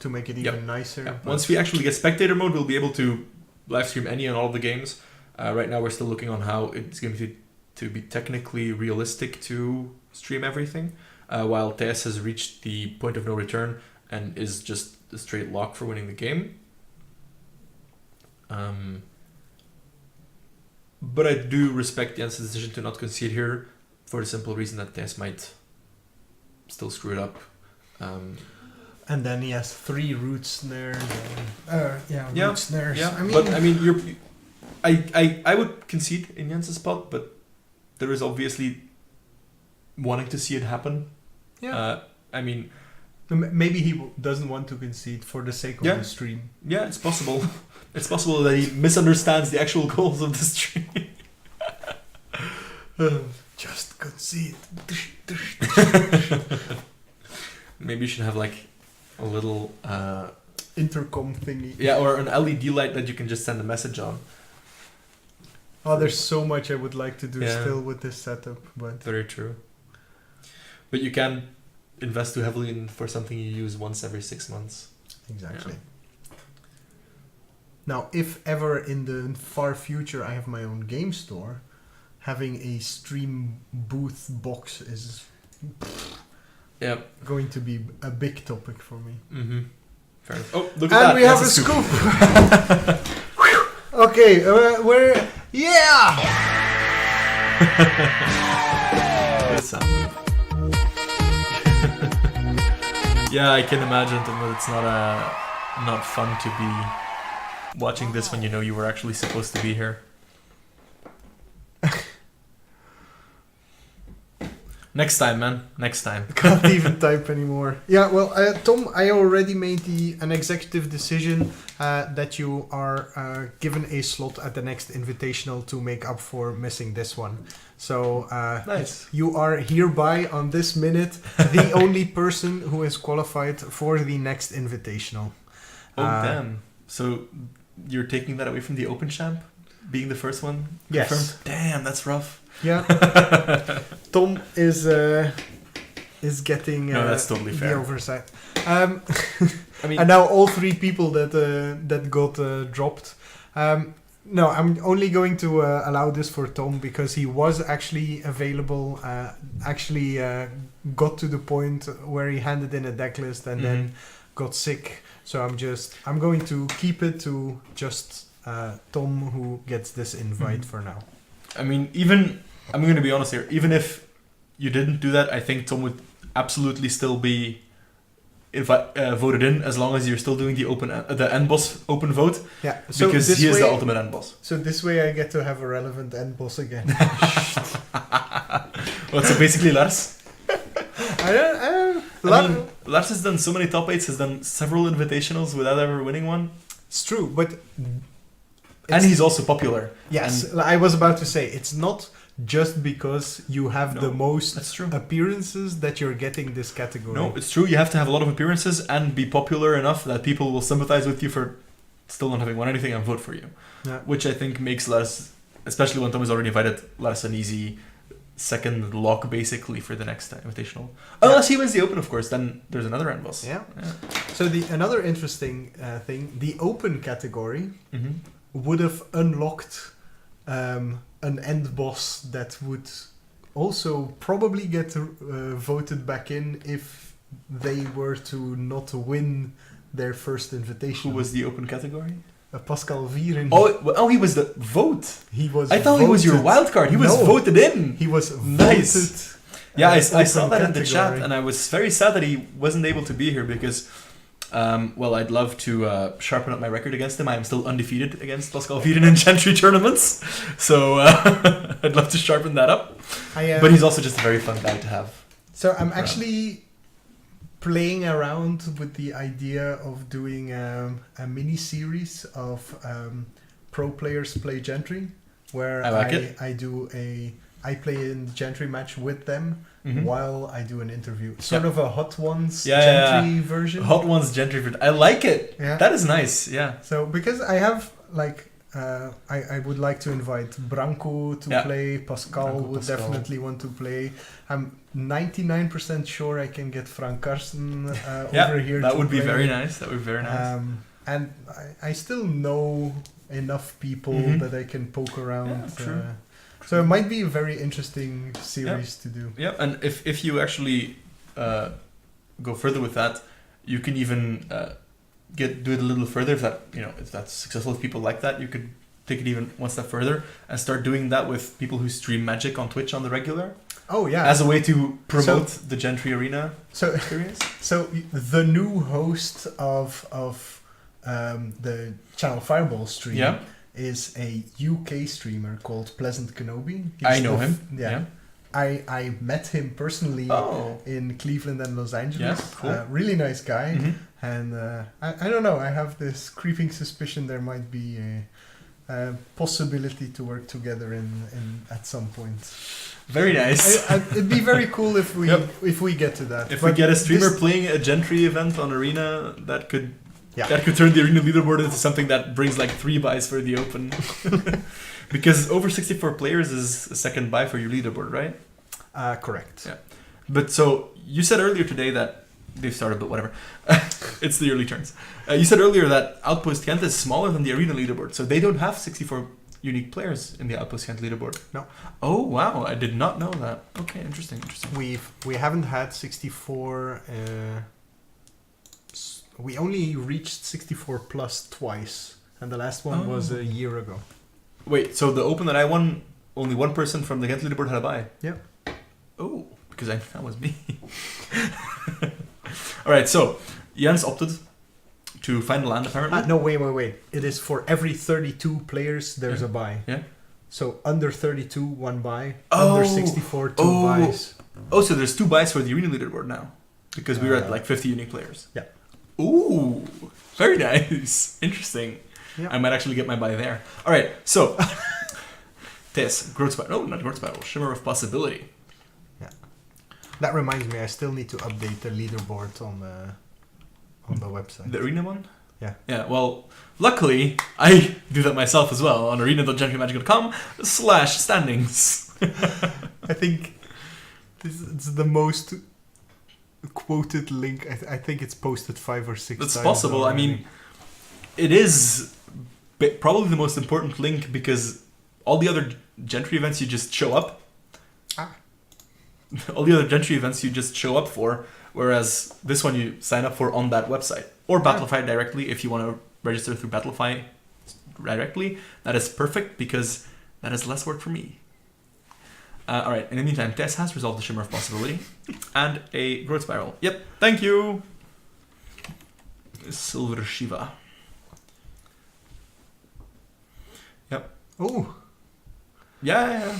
Speaker 2: To make it even nicer.
Speaker 1: Once we actually get spectator mode, we'll be able to live stream any and all of the games. Right now, we're still looking on how it's going to be technically realistic to stream everything, while TS has reached the point of no return and is just a straight lock for winning the game. But I do respect Jens' decision to not concede here. for the simple reason that Thijs might still screw it up.
Speaker 2: And then he has 3 root snares. Root snares.
Speaker 1: Yeah,
Speaker 2: I mean,
Speaker 1: but I mean, I would concede in Jens' spot, but there is obviously wanting to see it happen.
Speaker 2: Yeah.
Speaker 1: I mean,
Speaker 2: maybe he doesn't want to concede for the sake of the stream.
Speaker 1: Yeah, it's possible. It's possible that he misunderstands the actual goals of the stream.
Speaker 2: Just concede.
Speaker 1: Maybe you should have like a little
Speaker 2: intercom thingy.
Speaker 1: Yeah, or an LED light that you can just send a message on.
Speaker 2: Oh, there's so much I would like to do
Speaker 1: Yeah.
Speaker 2: still with this setup, but
Speaker 1: Very true. But you can invest too heavily in for something you use once every 6 months.
Speaker 2: exactly. Now, if ever in the far future I have my own game store, having a stream booth box is
Speaker 1: Yeah.
Speaker 2: going to be a big topic for me.
Speaker 1: Mm-hmm. Fair enough. Oh, look at
Speaker 2: And
Speaker 1: that.
Speaker 2: we
Speaker 1: That's
Speaker 2: have a scoop. Okay, we're
Speaker 1: Good sound. Yeah, I can imagine that it's not fun to be watching this when you know you were actually supposed to be here. Next time, man. Next time.
Speaker 2: Can't even type anymore. Yeah, well, Tom, I already made an executive decision that you are given a slot at the next Invitational to make up for missing this one. So
Speaker 1: Nice.
Speaker 2: you are hereby, on this minute, the only person who is qualified for the next Invitational.
Speaker 1: Oh, damn. So you're taking that away from the Open Champ? Being the first one?
Speaker 2: Yes.
Speaker 1: Confirmed? Damn, that's rough.
Speaker 2: Yeah. Tom is getting
Speaker 1: No, that's totally
Speaker 2: the
Speaker 1: fair.
Speaker 2: oversight.
Speaker 1: I mean,
Speaker 2: And now all 3 people that got dropped. No, I'm only going to allow this for Tom because he was actually available. Got to the point where he handed in a deck list and then got sick. So I'm going to keep it to just Tom who gets this invite for now.
Speaker 1: I mean, I'm going to be honest here. Even if you didn't do that, I think Tom would absolutely still be voted in as long as you're still doing the end boss open vote.
Speaker 2: Yeah, so
Speaker 1: Because
Speaker 2: this
Speaker 1: he is
Speaker 2: way,
Speaker 1: the ultimate end boss.
Speaker 2: So this way I get to have a relevant end boss again.
Speaker 1: Well, so basically Lars.
Speaker 2: I
Speaker 1: mean, Lars has done so many top 8s, has done several invitationals without ever winning one.
Speaker 2: It's true, but
Speaker 1: And he's also popular.
Speaker 2: yes,
Speaker 1: And
Speaker 2: I was about to say it's not just because you have the most
Speaker 1: that's true.
Speaker 2: appearances that you're getting this category.
Speaker 1: No, it's true. You have to have a lot of appearances and be popular enough that people will sympathize with you for still not having won anything and vote for you.
Speaker 2: Yeah.
Speaker 1: Which I think makes Lars, especially when Tom is already invited, Lars an easy second lock basically for the next invitational. Unless he wins the open, of course, then there's another end boss.
Speaker 2: Yeah. So another interesting thing, the open category
Speaker 1: Mm-hmm.
Speaker 2: would have unlocked an end boss that would also probably get voted back in if they were to not win their first invitation.
Speaker 1: Who was the open category?
Speaker 2: Pascal Vieren.
Speaker 1: Oh, he was the vote.
Speaker 2: He was.
Speaker 1: I thought he was your wild card. He was
Speaker 2: No.
Speaker 1: voted in.
Speaker 2: He was
Speaker 1: Nice.
Speaker 2: voted.
Speaker 1: Yeah, I saw
Speaker 2: open
Speaker 1: that in the chat,
Speaker 2: category.
Speaker 1: and I was very sad that he wasn't able to be here because, well, I'd love to sharpen up my record against him. I am still undefeated against Pascal Vieren in Gentry tournaments, so I'd love to sharpen that up. But he's also just a very fun guy to have.
Speaker 2: So I'm actually playing around with the idea of doing a mini series of pro players play Gentry, where
Speaker 1: I like it.
Speaker 2: I play in Gentry match with them
Speaker 1: Mhm.
Speaker 2: while I do an interview. Sort of a Hot Ones
Speaker 1: Yeah,
Speaker 2: Gentry version.
Speaker 1: Hot Ones Gentry. I like it.
Speaker 2: Yeah.
Speaker 1: That is nice. Yeah.
Speaker 2: So because I have like I would like to invite Branko to
Speaker 1: Yeah.
Speaker 2: play. Pascal
Speaker 1: Branko,
Speaker 2: would
Speaker 1: Pascal.
Speaker 2: definitely want to play. I'm 99% sure I can get Frank Karsten
Speaker 1: Yeah,
Speaker 2: over here.
Speaker 1: that
Speaker 2: to
Speaker 1: would be
Speaker 2: play.
Speaker 1: very nice. That would be very nice.
Speaker 2: And I still know enough people
Speaker 1: Mhm.
Speaker 2: that I can poke around.
Speaker 1: Yeah, true.
Speaker 2: So it might be a very interesting series to do.
Speaker 1: Yeah, and if you actually go further with that, you can even do it a little further. If that's successful, if people like that, you could take it even one step further and start doing that with people who stream Magic on Twitch on the regular.
Speaker 2: Oh yeah.
Speaker 1: as a way to promote the Gentry Arena
Speaker 2: So
Speaker 1: experience.
Speaker 2: so the new host of the Channel Fireball stream
Speaker 1: Yeah,
Speaker 2: is a UK streamer called Pleasant Kenobi.
Speaker 1: I know him.
Speaker 2: Yeah.
Speaker 1: Yeah.
Speaker 2: I met him personally
Speaker 1: Oh.
Speaker 2: in Cleveland and Los Angeles.
Speaker 1: Yeah, cool.
Speaker 2: Really nice guy.
Speaker 1: Mhm.
Speaker 2: And I don't know, I have this creeping suspicion there might be a possibility to work together in at some point.
Speaker 1: Very nice.
Speaker 2: It'd be very cool if we
Speaker 1: Yep.
Speaker 2: if we get to that.
Speaker 1: If we
Speaker 2: But
Speaker 1: get a streamer
Speaker 2: this-
Speaker 1: playing a Gentry event on Arena, that could
Speaker 2: Yeah.
Speaker 1: that could turn the Arena leaderboard into something that brings like 3 buys for the Open. Because over 64 players is a second buy for your leaderboard, right?
Speaker 2: Correct.
Speaker 1: Yeah. But so you said earlier today that they've started, but whatever. It's the early turns. You said earlier that Outpost Kent is smaller than the Arena leaderboard, so they don't have 64 unique players in the Outpost Kent leaderboard.
Speaker 2: No.
Speaker 1: Oh wow, I did not know that. Okay, interesting.
Speaker 2: We haven't had 64. We only reached 64 plus twice, and the last one was a year ago.
Speaker 1: Wait, so the Open that I won, only one person from the Ghent leaderboard had a buy?
Speaker 2: Yeah.
Speaker 1: Oh, because that was me. Alright, so Jens opted to find a land apparently.
Speaker 2: No, wait. It is for every 32 players, there's a buy.
Speaker 1: Yeah.
Speaker 2: So under 32, 1 buy.
Speaker 1: Oh.
Speaker 2: Under 64, 2
Speaker 1: Oh.
Speaker 2: buys.
Speaker 1: Oh, so there's 2 buys for the Arena leaderboard now. Because we were at like 50 unique players.
Speaker 2: Yeah.
Speaker 1: Ooh, very nice. Interesting.
Speaker 2: Yeah.
Speaker 1: I might actually get my buy there. Alright, so Thijs, Growth Spiral. No, not Growth Spiral. Shimmer of Possibility.
Speaker 2: That reminds me, I still need to update the leaderboard on the website.
Speaker 1: The Arena one?
Speaker 2: Yeah.
Speaker 1: Yeah, well, luckily, I do that myself as well on arena.gentrymagic.com/standings.
Speaker 2: I think this is the most quoted link. I think it's posted 5 or 6
Speaker 1: That's
Speaker 2: times.
Speaker 1: possible. I
Speaker 2: already.
Speaker 1: mean, it is probably the most important link because all the other Gentry events you just show up. All the other Gentry events you just show up for, whereas this one you sign up for on that website. Or Battlefy directly if you want to register through Battlefy directly. That is perfect because that is less work for me. Alright, in the meantime, Tess has resolved the Shimmer of Possibility and a Growth Spiral. Yep, thank you! Silver Shiva. Yep.
Speaker 2: Oh,
Speaker 1: Yeah.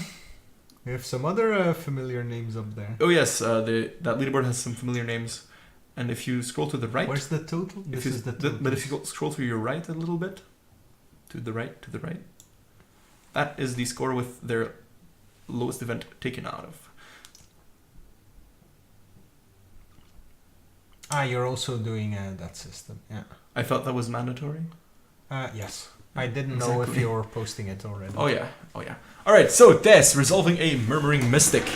Speaker 2: we have some other familiar names up there.
Speaker 1: Oh yes, that leaderboard has some familiar names. And if you scroll to the right...
Speaker 2: Where's the total?
Speaker 1: If
Speaker 2: This
Speaker 1: you,
Speaker 2: is the total.
Speaker 1: But if you scroll to your right a little bit, to the right, that is the score with their lowest event taken out of.
Speaker 2: You're also doing that system. Yeah.
Speaker 1: I felt that was mandatory.
Speaker 2: Yes. I didn't know if
Speaker 1: Exactly.
Speaker 2: you were posting it already.
Speaker 1: Oh yeah. Alright, so Des resolving a Murmuring Mystic.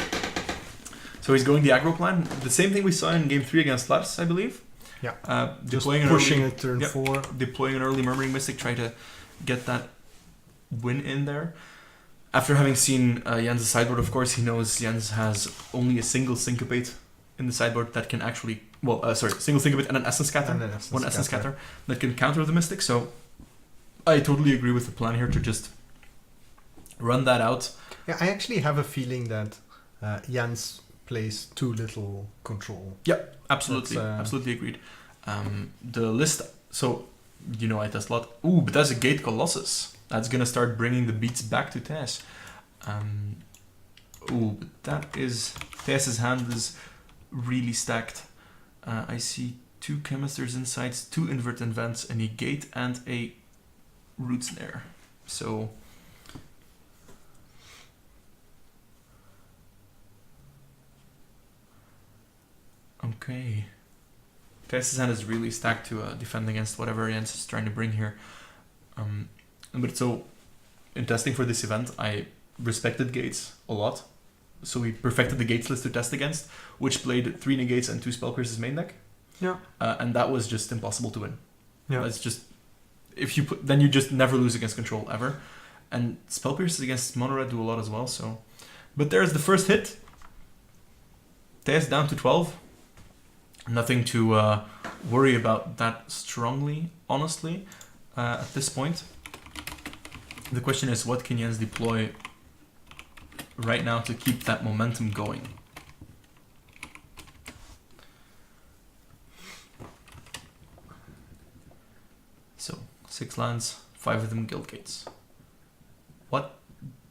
Speaker 1: So he's going the aggro plan. The same thing we saw in game 3 against Lars, I believe.
Speaker 2: Yeah. Just
Speaker 1: Deploying
Speaker 2: pushing
Speaker 1: an
Speaker 2: it turn
Speaker 1: Yep.
Speaker 2: 4.
Speaker 1: deploying an early Murmuring Mystic, try to get that win in there. After having seen Jens' sideboard, of course, he knows Jens has only a single Syncopate in the sideboard that can actually... single Syncopate and an Essence Scatter.
Speaker 2: And an Essence
Speaker 1: One Essence
Speaker 2: Scatter.
Speaker 1: Scatter that can counter the Mystic, so I totally agree with the plan here to just run that out.
Speaker 2: Yeah, I actually have a feeling that Jens plays too little control.
Speaker 1: Absolutely,
Speaker 2: That's,
Speaker 1: absolutely agreed. The list, so, I test a lot. Ooh, but that's a Gate Colossus. That's gonna start bringing the beats back to Tess. But that is... Tess's hand is really stacked. I see 2 Chemisters Insights, 2 Inverted Vents, a Negate, and a Root Snare. So... Okay. Tess's hand is really stacked to defend against whatever Jens is trying to bring here. But so, in testing for this event, I respected Gates a lot. So we perfected the Gates list to test against, which played 3 Negates and 2 Spell Pierces main deck.
Speaker 2: Yeah.
Speaker 1: And that was just impossible to win.
Speaker 2: Yeah.
Speaker 1: That's just... then you just never lose against control, ever. And Spell Pierces against Mono Red do a lot as well, so... But there's the first hit. Tess down to 12. Nothing to worry about that strongly, honestly, at this point. The question is, what can Jens deploy right now to keep that momentum going. So, 6 lands, 5 of them guild gates. What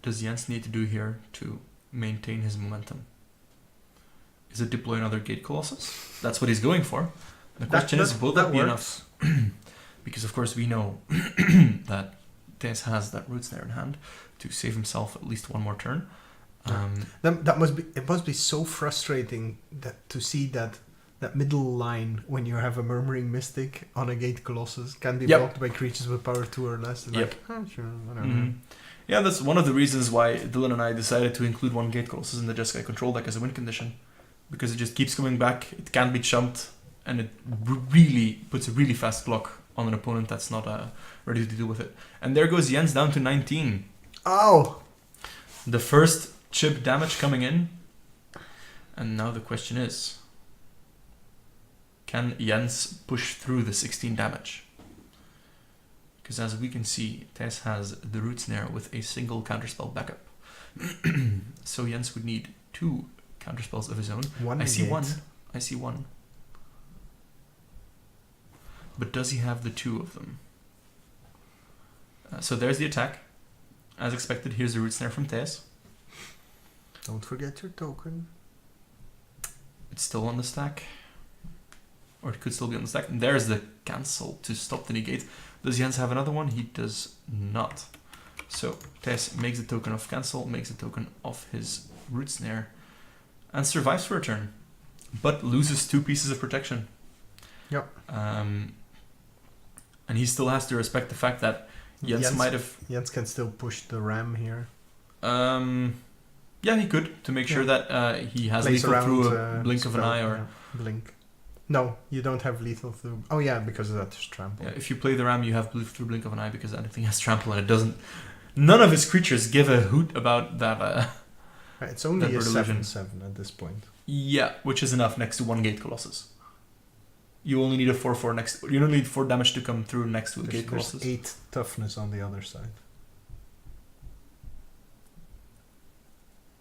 Speaker 1: does Jens need to do here to maintain his momentum? Is it deploy another Gate Colossus? That's what he's going for. The question is, will that be enough? Because of course we know that Thijs has that Root Snare in hand to save himself at least one more turn.
Speaker 2: It must be so frustrating to see that middle line when you have a Murmuring Mystic on a Gate Colossus can be blocked by creatures with power 2 or less. And like, sure, whatever.
Speaker 1: Mm-hmm. Yeah, that's one of the reasons why Dylan and I decided to include one Gate Colossus in the Jeskai control deck as a win condition. Because it just keeps coming back, it can't be chumped, and it really puts a really fast block on an opponent that's not ready to deal with it. And there goes Jens down to 19.
Speaker 2: Oh!
Speaker 1: The first chip damage coming in. And now the question is, can Jens push through the 16 damage? Because as we can see, Thijs has the Root Snare with a single counterspell backup. So Jens would need 2 counterspells of his own. I see one. But does he have the 2 of them? So there's the attack. As expected, here's the Root Snare from Thijs.
Speaker 2: Don't forget your token.
Speaker 1: It's still on the stack. Or it could still be on the stack. And there's the cancel to stop the negate. Does Jens have another one? He does not. So Thijs makes a token of cancel, makes a token of his Root Snare, and survives for a turn, but loses 2 pieces of protection.
Speaker 2: Yep.
Speaker 1: And he still has to respect the fact that Jens might have...
Speaker 2: Jens can still push the ram here.
Speaker 1: Yeah, he could, to make sure that he has lethal through a blink of an eye or...
Speaker 2: Blink. No, you don't have lethal through... Oh yeah, because of that trample.
Speaker 1: Yeah, if you play the ram, you have through blink of an eye because anything has trample and it doesn't... None of his creatures give a hoot about that...
Speaker 2: It's only a 7/7 at this point.
Speaker 1: Yeah, which is enough next to 1 Gate Colossus. You only need a 4/4 next. You don't need 4 damage to come through next to a Gate Colossus.
Speaker 2: There's 8 toughness on the other side.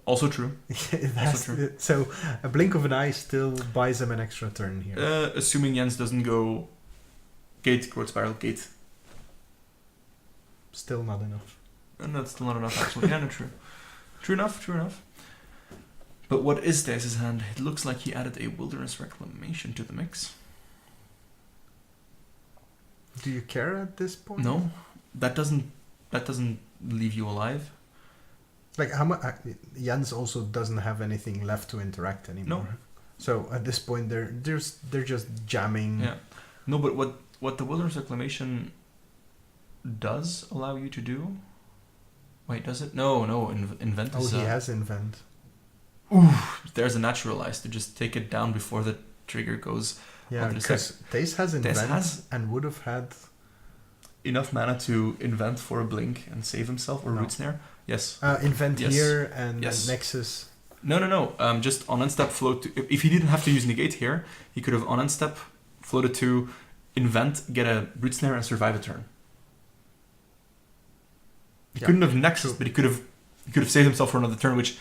Speaker 1: Also true.
Speaker 2: Also true. So a blink of an eye still buys him an extra turn here.
Speaker 1: Assuming Jens doesn't go Gate, Growth Spiral, Gate.
Speaker 2: Still not enough.
Speaker 1: And that's still not enough actually. Yeah, no, true. True enough. But what is Thijs' hand? It looks like he added a Wilderness Reclamation to the mix.
Speaker 2: Do you care at this point?
Speaker 1: No, that doesn't leave you alive.
Speaker 2: Like how much? Jens also doesn't have anything left to interact anymore.
Speaker 1: No.
Speaker 2: So at this point, they're just jamming.
Speaker 1: Yeah. No, but what the Wilderness Reclamation does allow you to do? Wait, does it? No. Invent is...
Speaker 2: he has Invent.
Speaker 1: Ooh, there's a Naturalize to just take it down before the trigger goes.
Speaker 2: Yeah, because Thijs has Invent and would have had...
Speaker 1: enough mana to invent for a blink and save himself or Root Snare. Yes.
Speaker 2: Invent here and Nexus.
Speaker 1: No. Just on end step float to... If he didn't have to use negate here, he could have on end step floated to invent, get a Root Snare and survive a turn. He couldn't have Nexus, but he could have saved himself for another turn, which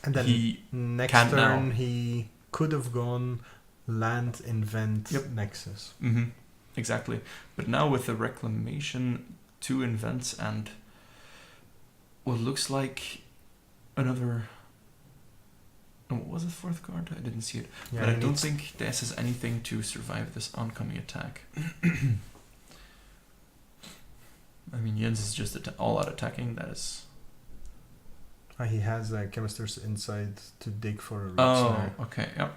Speaker 2: and then
Speaker 1: he
Speaker 2: next
Speaker 1: can't
Speaker 2: turn
Speaker 1: now.
Speaker 2: He could have gone land, invent, Nexus.
Speaker 1: Mm-hmm. Exactly. But now with the Reclamation, 2 invents and what looks like another... Oh, what was the 4th card? I didn't see it.
Speaker 2: Yeah,
Speaker 1: but I don't think Thijs has anything to survive this oncoming attack. I mean, Jens is just all-out attacking. That is...
Speaker 2: he has a Chemister's Insight to dig for a Root
Speaker 1: Snare. Okay, yeah.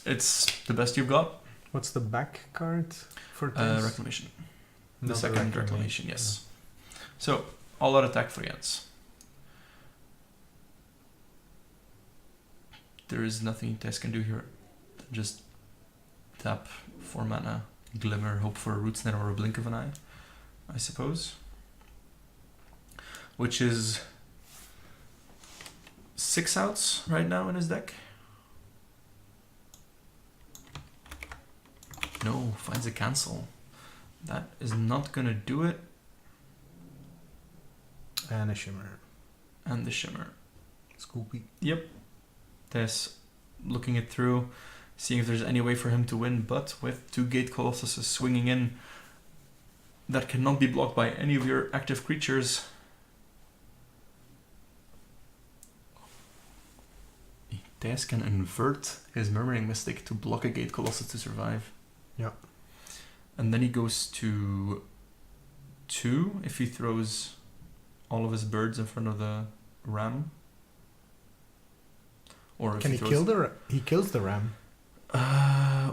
Speaker 1: It's the best you've got.
Speaker 2: What's the back card for this?
Speaker 1: Reclamation. The second Reclamation, yes. Yeah. So, all-out attack for Jens. There is nothing Thijs can do here. Just tap 4 mana, Glimmer, hope for a Root Snare or a Blink of an Eye, I suppose. Which is 6 outs right now in his deck. No, finds a cancel. That is not gonna do it.
Speaker 2: And a Shimmer.
Speaker 1: and the Shimmer.
Speaker 2: Scoopy.
Speaker 1: Yep. Thijs looking it through, seeing if there's any way for him to win, but with 2 Gate Colossuses swinging in that cannot be blocked by any of your active creatures. Thijs can invert his Murmuring Mystic to block a Gate Colossus to survive.
Speaker 2: Yeah.
Speaker 1: And then he goes to 2 if he throws all of his birds in front of the ram. Or if
Speaker 2: Can he kill the? He kills the ram.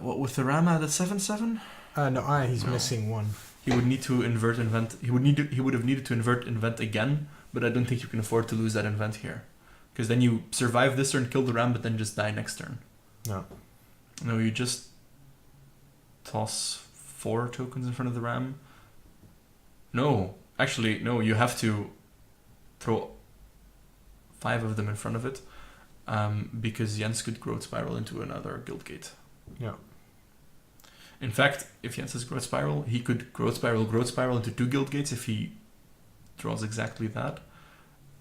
Speaker 1: What, with the ram at a 7/7?
Speaker 2: No, he's
Speaker 1: No.
Speaker 2: missing one.
Speaker 1: He would need to invert invent. He would have needed to invert invent again, but I don't think you can afford to lose that invent here, because then you survive this turn, kill the ram, but then just die next turn.
Speaker 2: No.
Speaker 1: No, you just toss 4 tokens in front of the ram. No, actually, no. You have to throw 5 of them in front of it, because Jens could growth spiral into another guild gate.
Speaker 2: Yeah.
Speaker 1: In fact, if Jens has growth spiral, he could growth spiral into 2 guild gates if he draws exactly that,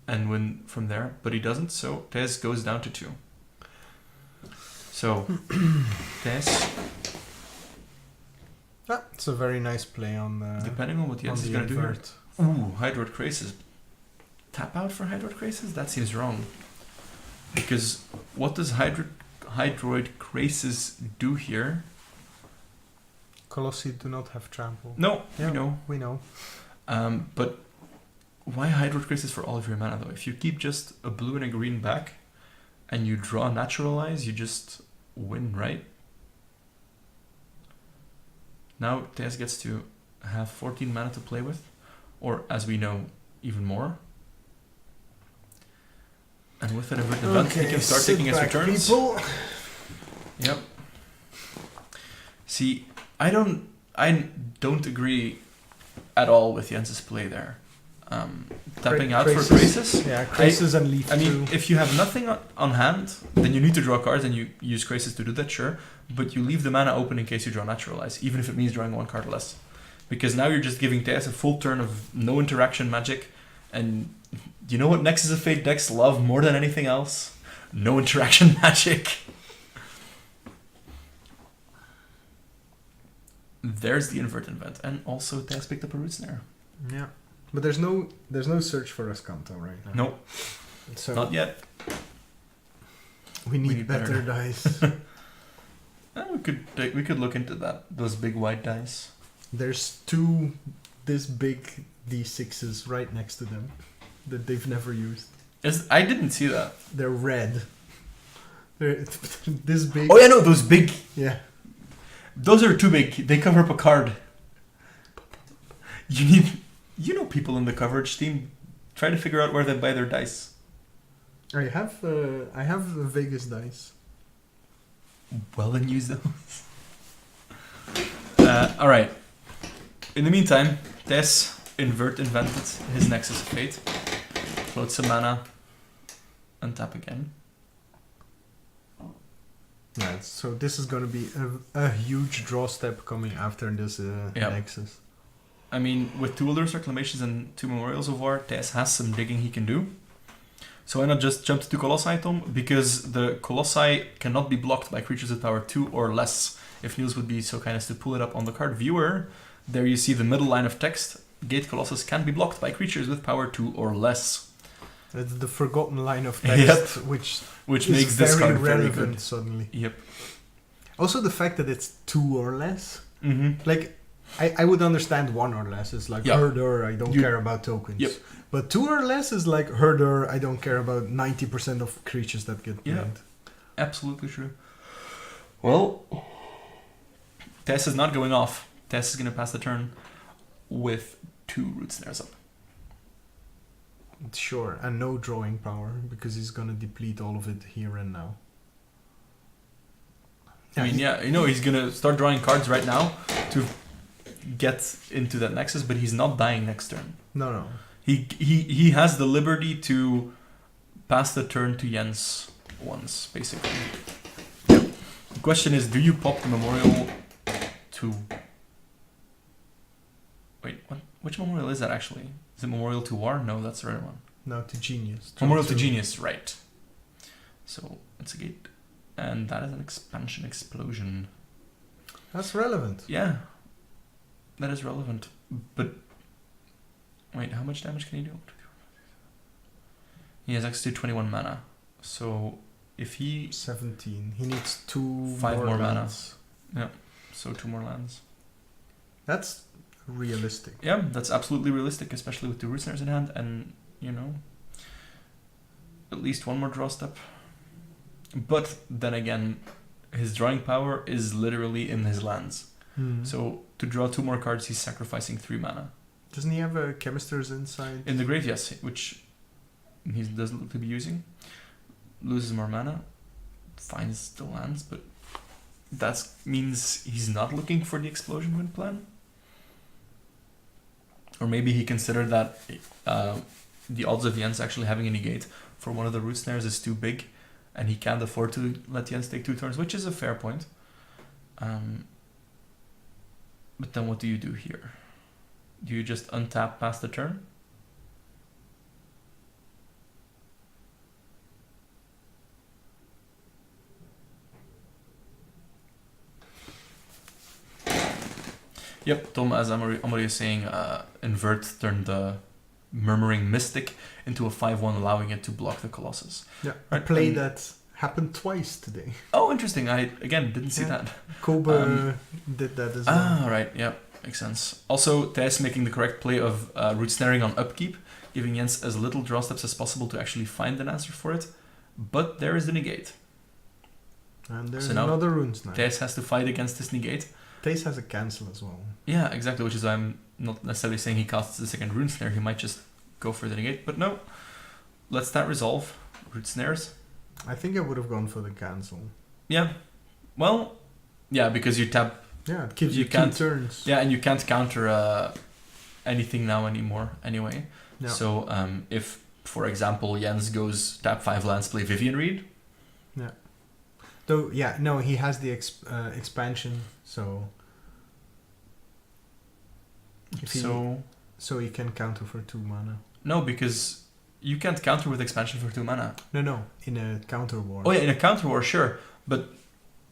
Speaker 1: and win from there. But he doesn't, so Thijs goes down to 2. So Thijs,
Speaker 2: It's a very nice play on the.
Speaker 1: depending on what Jens is going to do here. Ooh, Hydroid Crasis. Tap out for Hydroid Crasis? That seems wrong. Because what does Hydroid Crasis do here?
Speaker 2: Colossi do not have trample.
Speaker 1: No,
Speaker 2: Yeah.
Speaker 1: you know.
Speaker 2: We know.
Speaker 1: But why Hydroid Crasis for all of your mana though? If you keep just a blue and a green back and you draw Naturalize, you just win, right? Now Thijs gets to have 14 mana to play with, or as we know, even more. And with an inverted event, he can start taking his returns.
Speaker 2: People.
Speaker 1: Yep. See, I don't agree at all with Jens's play there. Tapping out for Crasis.
Speaker 2: Yeah, Crasis and Leaf.
Speaker 1: I mean, if you have nothing on hand, then you need to draw cards and you use Crasis to do that, sure. But you leave the mana open in case you draw Naturalize, even if it means drawing 1 card less. Because now you're just giving Thijs a full turn of no interaction magic. And you know what Nexus of Fate decks love more than anything else? No interaction magic. There's the invert invent. And also Thijs picked up a Root Snare.
Speaker 2: Yeah. But there's no search for Escanto right now.
Speaker 1: No,
Speaker 2: So
Speaker 1: not yet.
Speaker 2: we need better dice.
Speaker 1: We could look into that. Those big white dice.
Speaker 2: There's 2 this big D6s right next to them that they've never used.
Speaker 1: I didn't see that.
Speaker 2: They're red. They're this big.
Speaker 1: Oh yeah, no, those big.
Speaker 2: Yeah.
Speaker 1: Those are too big. They cover up a card. You know people in the coverage team. Try to figure out where they buy their dice.
Speaker 2: I have the Vegas dice.
Speaker 1: Well, then use those. All right. In the meantime, Thijs invented his Nexus of Fate. Float some mana. And tap again.
Speaker 2: Yeah. So this is going to be a huge draw step coming after this Nexus.
Speaker 1: I mean, with 2 Wilderness Reclamations and 2 Memorials of War, Thijs has some digging he can do. So why not just jump to 2 Colossi, Tom? Because the Colossi cannot be blocked by creatures with power 2 or less. If Niels would be so kind as to pull it up on the card viewer, there you see the middle line of text. Gate Colossus can be blocked by creatures with power 2 or less.
Speaker 2: It's the forgotten line of text, which
Speaker 1: Which
Speaker 2: is
Speaker 1: makes this
Speaker 2: very
Speaker 1: card very
Speaker 2: relevant
Speaker 1: good.
Speaker 2: suddenly.
Speaker 1: Yep.
Speaker 2: Also, the fact that it's 2 or less.
Speaker 1: Mm-hmm.
Speaker 2: Like, I would understand 1 or less. It's like
Speaker 1: Yeah.
Speaker 2: herder, I don't care about tokens.
Speaker 1: Yep.
Speaker 2: But 2 or less is like herder, I don't care about 90% of creatures that get
Speaker 1: Yeah.
Speaker 2: banned.
Speaker 1: Absolutely true. Well, Thijs is not going off. Thijs is going to pass the turn with 2 Root Snares up.
Speaker 2: Sure, and no drawing power because he's gonna deplete all of it here and now.
Speaker 1: I mean, yeah, you know, he's going to start drawing cards right now to get into that Nexus, but he's not dying next turn.
Speaker 2: No.
Speaker 1: He has the liberty to pass the turn to Jens once, basically. The question is, do you pop the Memorial to... Wait, what? Which Memorial is that actually? Is it Memorial to War? No, that's the right one.
Speaker 2: Now to Genius.
Speaker 1: Memorial to Genius, right. So, it's a gate. And that is an expansion explosion.
Speaker 2: That's relevant.
Speaker 1: Yeah. That is relevant. But, wait, how much damage can he do? He has access to 21 mana. So, if he...
Speaker 2: 17. He needs 5
Speaker 1: more mana.
Speaker 2: lands.
Speaker 1: Yeah, so 2 more lands.
Speaker 2: That's realistic.
Speaker 1: Yeah, that's absolutely realistic, especially with the root snares in hand, and, you know, at least 1 more draw step. But then again, his drawing power is literally in his lands. So to draw 2 more cards, he's sacrificing 3 mana.
Speaker 2: Doesn't he have a Chemister's Insight?
Speaker 1: In the grave, yes, which he doesn't look to be using. Loses more mana, finds the lands, but that means he's not looking for the explosion wind plan. Or maybe he considered that the odds of Jens actually having a negate for one of the root snares is too big, and he can't afford to let Jens take 2 turns, which is a fair point. But then what do you do here? Do you just untap past the turn? Yep, Tom, as Amory is saying, invert turned the Murmuring Mystic into a 5/1, allowing it to block the Colossus.
Speaker 2: Yeah,
Speaker 1: right.
Speaker 2: A play that happened twice today.
Speaker 1: Oh, interesting. I, again, didn't see that.
Speaker 2: Kobe did that as well.
Speaker 1: Ah, right. Yeah, makes sense. Also, Thijs making the correct play of root snaring on upkeep, giving Jens as little draw steps as possible to actually find an answer for it. But there is the negate.
Speaker 2: And there's
Speaker 1: So now
Speaker 2: another runes now.
Speaker 1: Thijs has to fight against this negate.
Speaker 2: Thijs has a cancel as well.
Speaker 1: Yeah, exactly, which is why I'm not necessarily saying he casts the second rune snare. He might just go for the negate, but no. Let's that resolve. Root snares.
Speaker 2: I think I would have gone for the cancel.
Speaker 1: Yeah. Well, yeah, because you tap...
Speaker 2: Yeah, it gives you 2
Speaker 1: can't-
Speaker 2: turns.
Speaker 1: Yeah, and you can't counter anything now anymore anyway.
Speaker 2: Yeah.
Speaker 1: So if, for example, Jens goes tap 5 lands, play Vivian Reed.
Speaker 2: Yeah. Though, yeah, no, he has the expansion, so... So he can counter for 2 mana.
Speaker 1: No, because you can't counter with expansion for 2 mana.
Speaker 2: No, in a counter war.
Speaker 1: Oh yeah, in a counter war, sure. But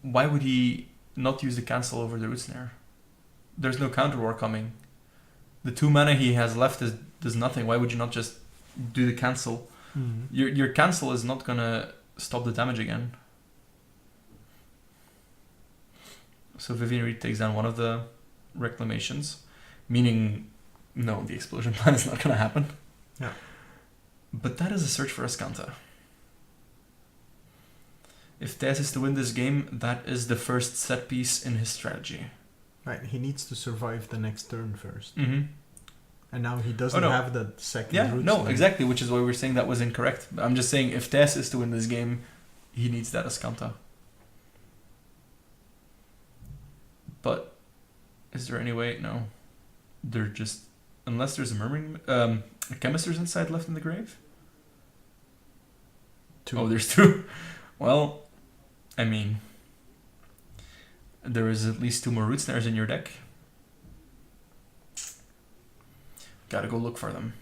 Speaker 1: why would he not use the cancel over the root snare? There's no counter war coming. The 2 mana he has left does nothing. Why would you not just do the cancel?
Speaker 2: Mm-hmm.
Speaker 1: Your cancel is not gonna stop the damage again. So Vivian Reed takes down one of the reclamations, meaning no, the explosion plan is not gonna happen.
Speaker 2: Yeah.
Speaker 1: But that is a search for Ascanta. If Thijs is to win this game, that is the first set piece in his strategy.
Speaker 2: Right, he needs to survive the next turn first.
Speaker 1: Mm-hmm.
Speaker 2: And now he doesn't have that second
Speaker 1: Yeah,
Speaker 2: root
Speaker 1: no,
Speaker 2: snare.
Speaker 1: exactly, which is why we're saying that was incorrect. I'm just saying if Thijs is to win this game, he needs that Ascanta. But is there any way? No. They're just... Unless there's a murmuring... a Chemister's Insight left in the grave?
Speaker 2: 2.
Speaker 1: Oh, there's 2. Well, I mean... There is at least 2 more root snares in your deck. Gotta go look for them.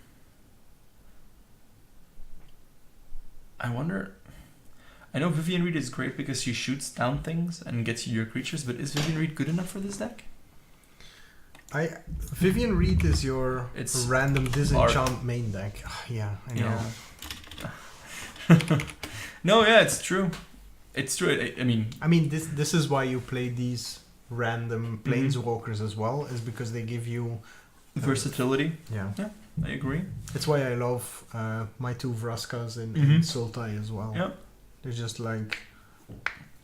Speaker 1: I wonder... I know Vivian Reed is great because she shoots down things and gets you your creatures, but is Vivian Reed good enough for this deck?
Speaker 2: Vivian Reed is your random disenchant main deck. Yeah, I know.
Speaker 1: Yeah. No, yeah, it's true. It's true. I mean,
Speaker 2: this is why you play these random planeswalkers as well, is because they give you
Speaker 1: versatility.
Speaker 2: Yeah,
Speaker 1: I agree.
Speaker 2: That's why I love my 2 Vraskas in Sultai as well.
Speaker 1: Yeah.
Speaker 2: They're just like,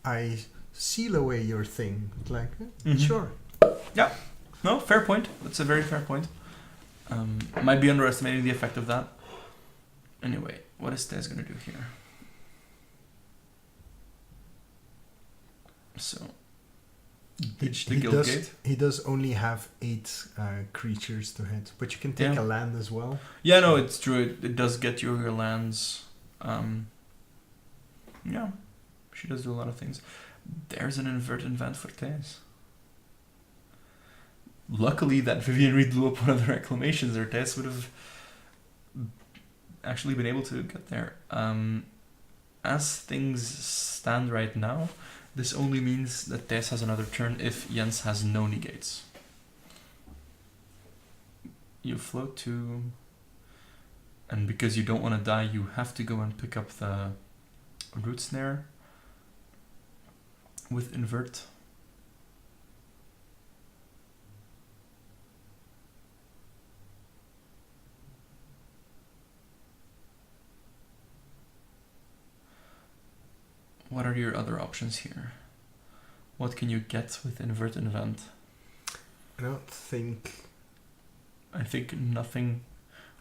Speaker 2: I seal away your thing. Like, sure.
Speaker 1: Yeah. No, fair point. That's a very fair point. Might be underestimating the effect of that. Anyway, what is Thijs going to do here? So, ditch the guild gate.
Speaker 2: He does only have 8 creatures to hit, but you can take a land as well.
Speaker 1: Yeah, no, it's true. It does get you your lands. Yeah, she does do a lot of things. There's an inverted event for Thijs. Luckily that Vivian Reed blew up one of the reclamations, or Thijs would have actually been able to get there. As things stand right now, this only means that Thijs has another turn if Jens has no negates. You float to... And because you don't want to die, you have to go and pick up the root snare with invert. What are your other options here? What can you get with invert and event?
Speaker 2: I don't think...
Speaker 1: I think nothing.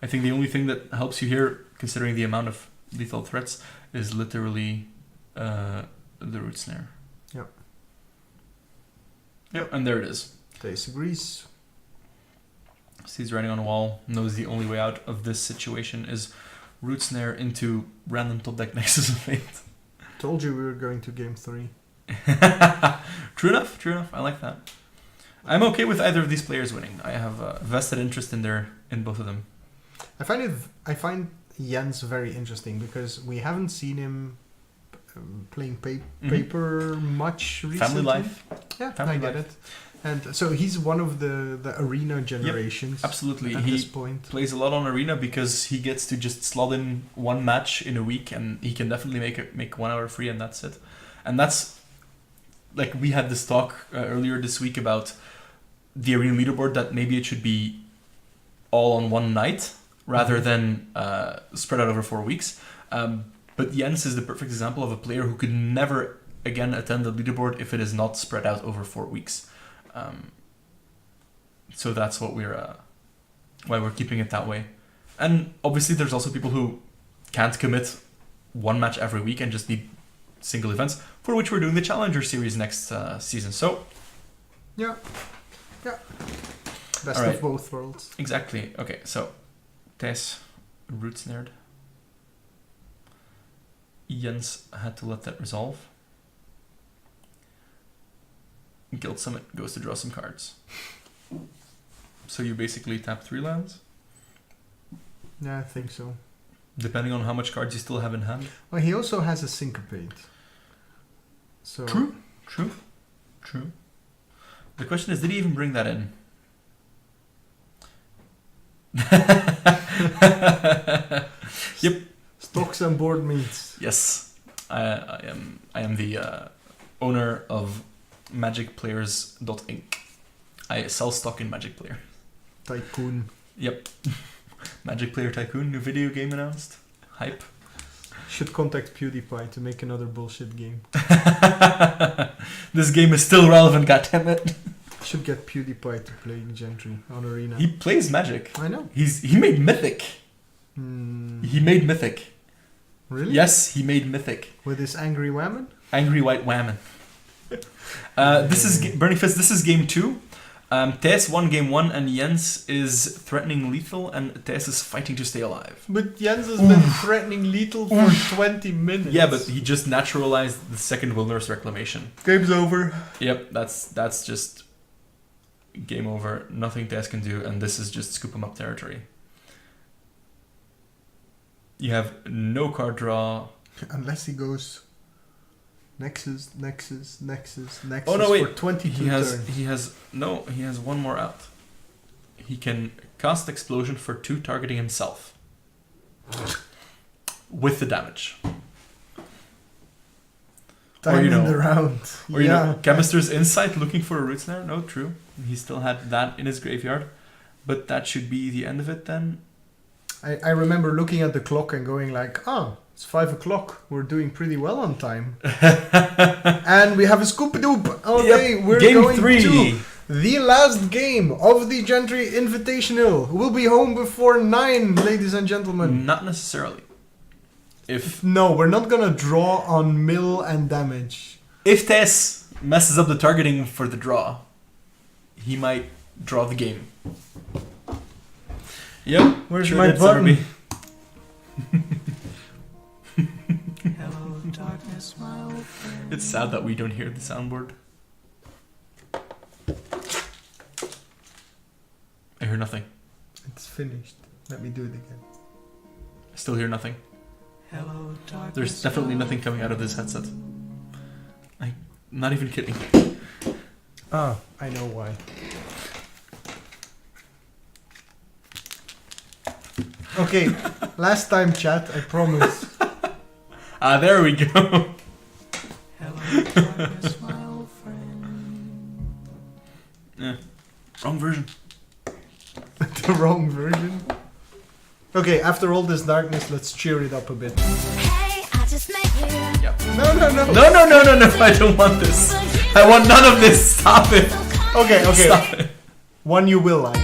Speaker 1: I think the only thing that helps you here, considering the amount of lethal threats, is literally the root snare.
Speaker 2: Yep.
Speaker 1: Yep, and there it is.
Speaker 2: Thijs agrees.
Speaker 1: Sees writing on a wall, knows the only way out of this situation is root snare into random top deck Nexus of Fate.
Speaker 2: Told you we were going to game 3.
Speaker 1: True enough, I like that. I'm okay with either of these players winning. I have a vested interest in both of them.
Speaker 2: I find Jens very interesting because we haven't seen him playing paper much recently.
Speaker 1: Family life.
Speaker 2: Yeah,
Speaker 1: Family
Speaker 2: I get
Speaker 1: life.
Speaker 2: it. And so he's one of the arena generations.
Speaker 1: Yep, absolutely.
Speaker 2: At
Speaker 1: He
Speaker 2: this point
Speaker 1: plays a lot on arena because he gets to just slot in one match in a week, and he can definitely make 1 hour free, and that's it. And that's like we had this talk earlier this week about the arena leaderboard, that maybe it should be all on one night rather than spread out over 4 weeks. But Jens is the perfect example of a player who could never again attend the leaderboard if it is not spread out over 4 weeks. So that's what why we're keeping it that way. And obviously there's also people who can't commit one match every week and just need single events, for which we're doing the Challenger Series next season. So
Speaker 2: yeah. Best
Speaker 1: All right.
Speaker 2: of both worlds.
Speaker 1: Exactly. Okay, so Thijs root snared. Jens had to let that resolve. Guild Summit goes to draw some cards. So you basically tap 3 lands,
Speaker 2: Yeah, I think so.
Speaker 1: depending on how much cards you still have in hand.
Speaker 2: Well, he also has a syncopate. So
Speaker 1: True. The question is, did he even bring that in? Yep.
Speaker 2: Stocks and board meets.
Speaker 1: Yes. I am the owner of MagicPlayers.inc. I sell stock in Magic Player.
Speaker 2: Tycoon.
Speaker 1: Yep. Magic Player Tycoon, new video game announced. Hype.
Speaker 2: Should contact PewDiePie to make another bullshit game.
Speaker 1: This game is still relevant, goddammit.
Speaker 2: Should get PewDiePie to play Gentry on Arena.
Speaker 1: He plays Magic.
Speaker 2: I know.
Speaker 1: He made Mythic. He made Mythic.
Speaker 2: Really?
Speaker 1: Yes, he made Mythic.
Speaker 2: With his angry whammon?
Speaker 1: Angry White Whammon. This is Burning Fist. This is game 2. Thijs won game 1, and Jens is threatening lethal, and Thijs is fighting to stay alive.
Speaker 2: But Jens has been threatening lethal for 20 minutes.
Speaker 1: Yeah, but he just naturalized the second Wilderness Reclamation.
Speaker 2: Game's over.
Speaker 1: Yep, that's just game over. Nothing Thijs can do, and this is just scoop him up territory. You have no card draw.
Speaker 2: Unless he goes Nexus
Speaker 1: Oh no, wait.
Speaker 2: for 22
Speaker 1: He has
Speaker 2: turns.
Speaker 1: he has one more out. He can cast Explosion for 2, targeting himself. With the damage.
Speaker 2: Time in the round.
Speaker 1: Or you know, Chemister's Insight looking for a root snare? No, true. He still had that in his graveyard. But that should be the end of it then.
Speaker 2: I remember looking at the clock and going like, it's 5 o'clock. We're doing pretty well on time. And we have a scoop-a-doop. Okay, we're
Speaker 1: game
Speaker 2: going
Speaker 1: 3.
Speaker 2: to the last game of the Gentry Invitational. We'll be home before 9, ladies and gentlemen.
Speaker 1: Not necessarily.
Speaker 2: No, we're not gonna draw on mill and damage.
Speaker 1: If Thijs messes up the targeting for the draw, he might draw the game. Yep.
Speaker 2: Where's
Speaker 1: sure
Speaker 2: my
Speaker 1: did,
Speaker 2: button?
Speaker 3: Hello, darkness, my old friend.
Speaker 1: It's sad that we don't hear the soundboard. I hear nothing.
Speaker 2: It's finished. Let me do it again.
Speaker 1: Still hear nothing.
Speaker 3: Hello, darkness.
Speaker 1: There's definitely nothing coming out of this headset. I'm not even kidding.
Speaker 2: Ah, I know why. Okay, last time chat, I promise.
Speaker 1: Ah, there we go.
Speaker 3: Hello, darkness, my old friend.
Speaker 1: Yeah. Wrong version.
Speaker 2: The wrong version. Okay, after all this darkness, let's cheer it up a bit.
Speaker 4: Hey, I just met you.
Speaker 1: Yep.
Speaker 2: No, no, no.
Speaker 1: No, I don't want this. I want none of this. Stop it.
Speaker 2: Okay,
Speaker 1: Stop
Speaker 2: okay.
Speaker 1: it.
Speaker 2: One you will like.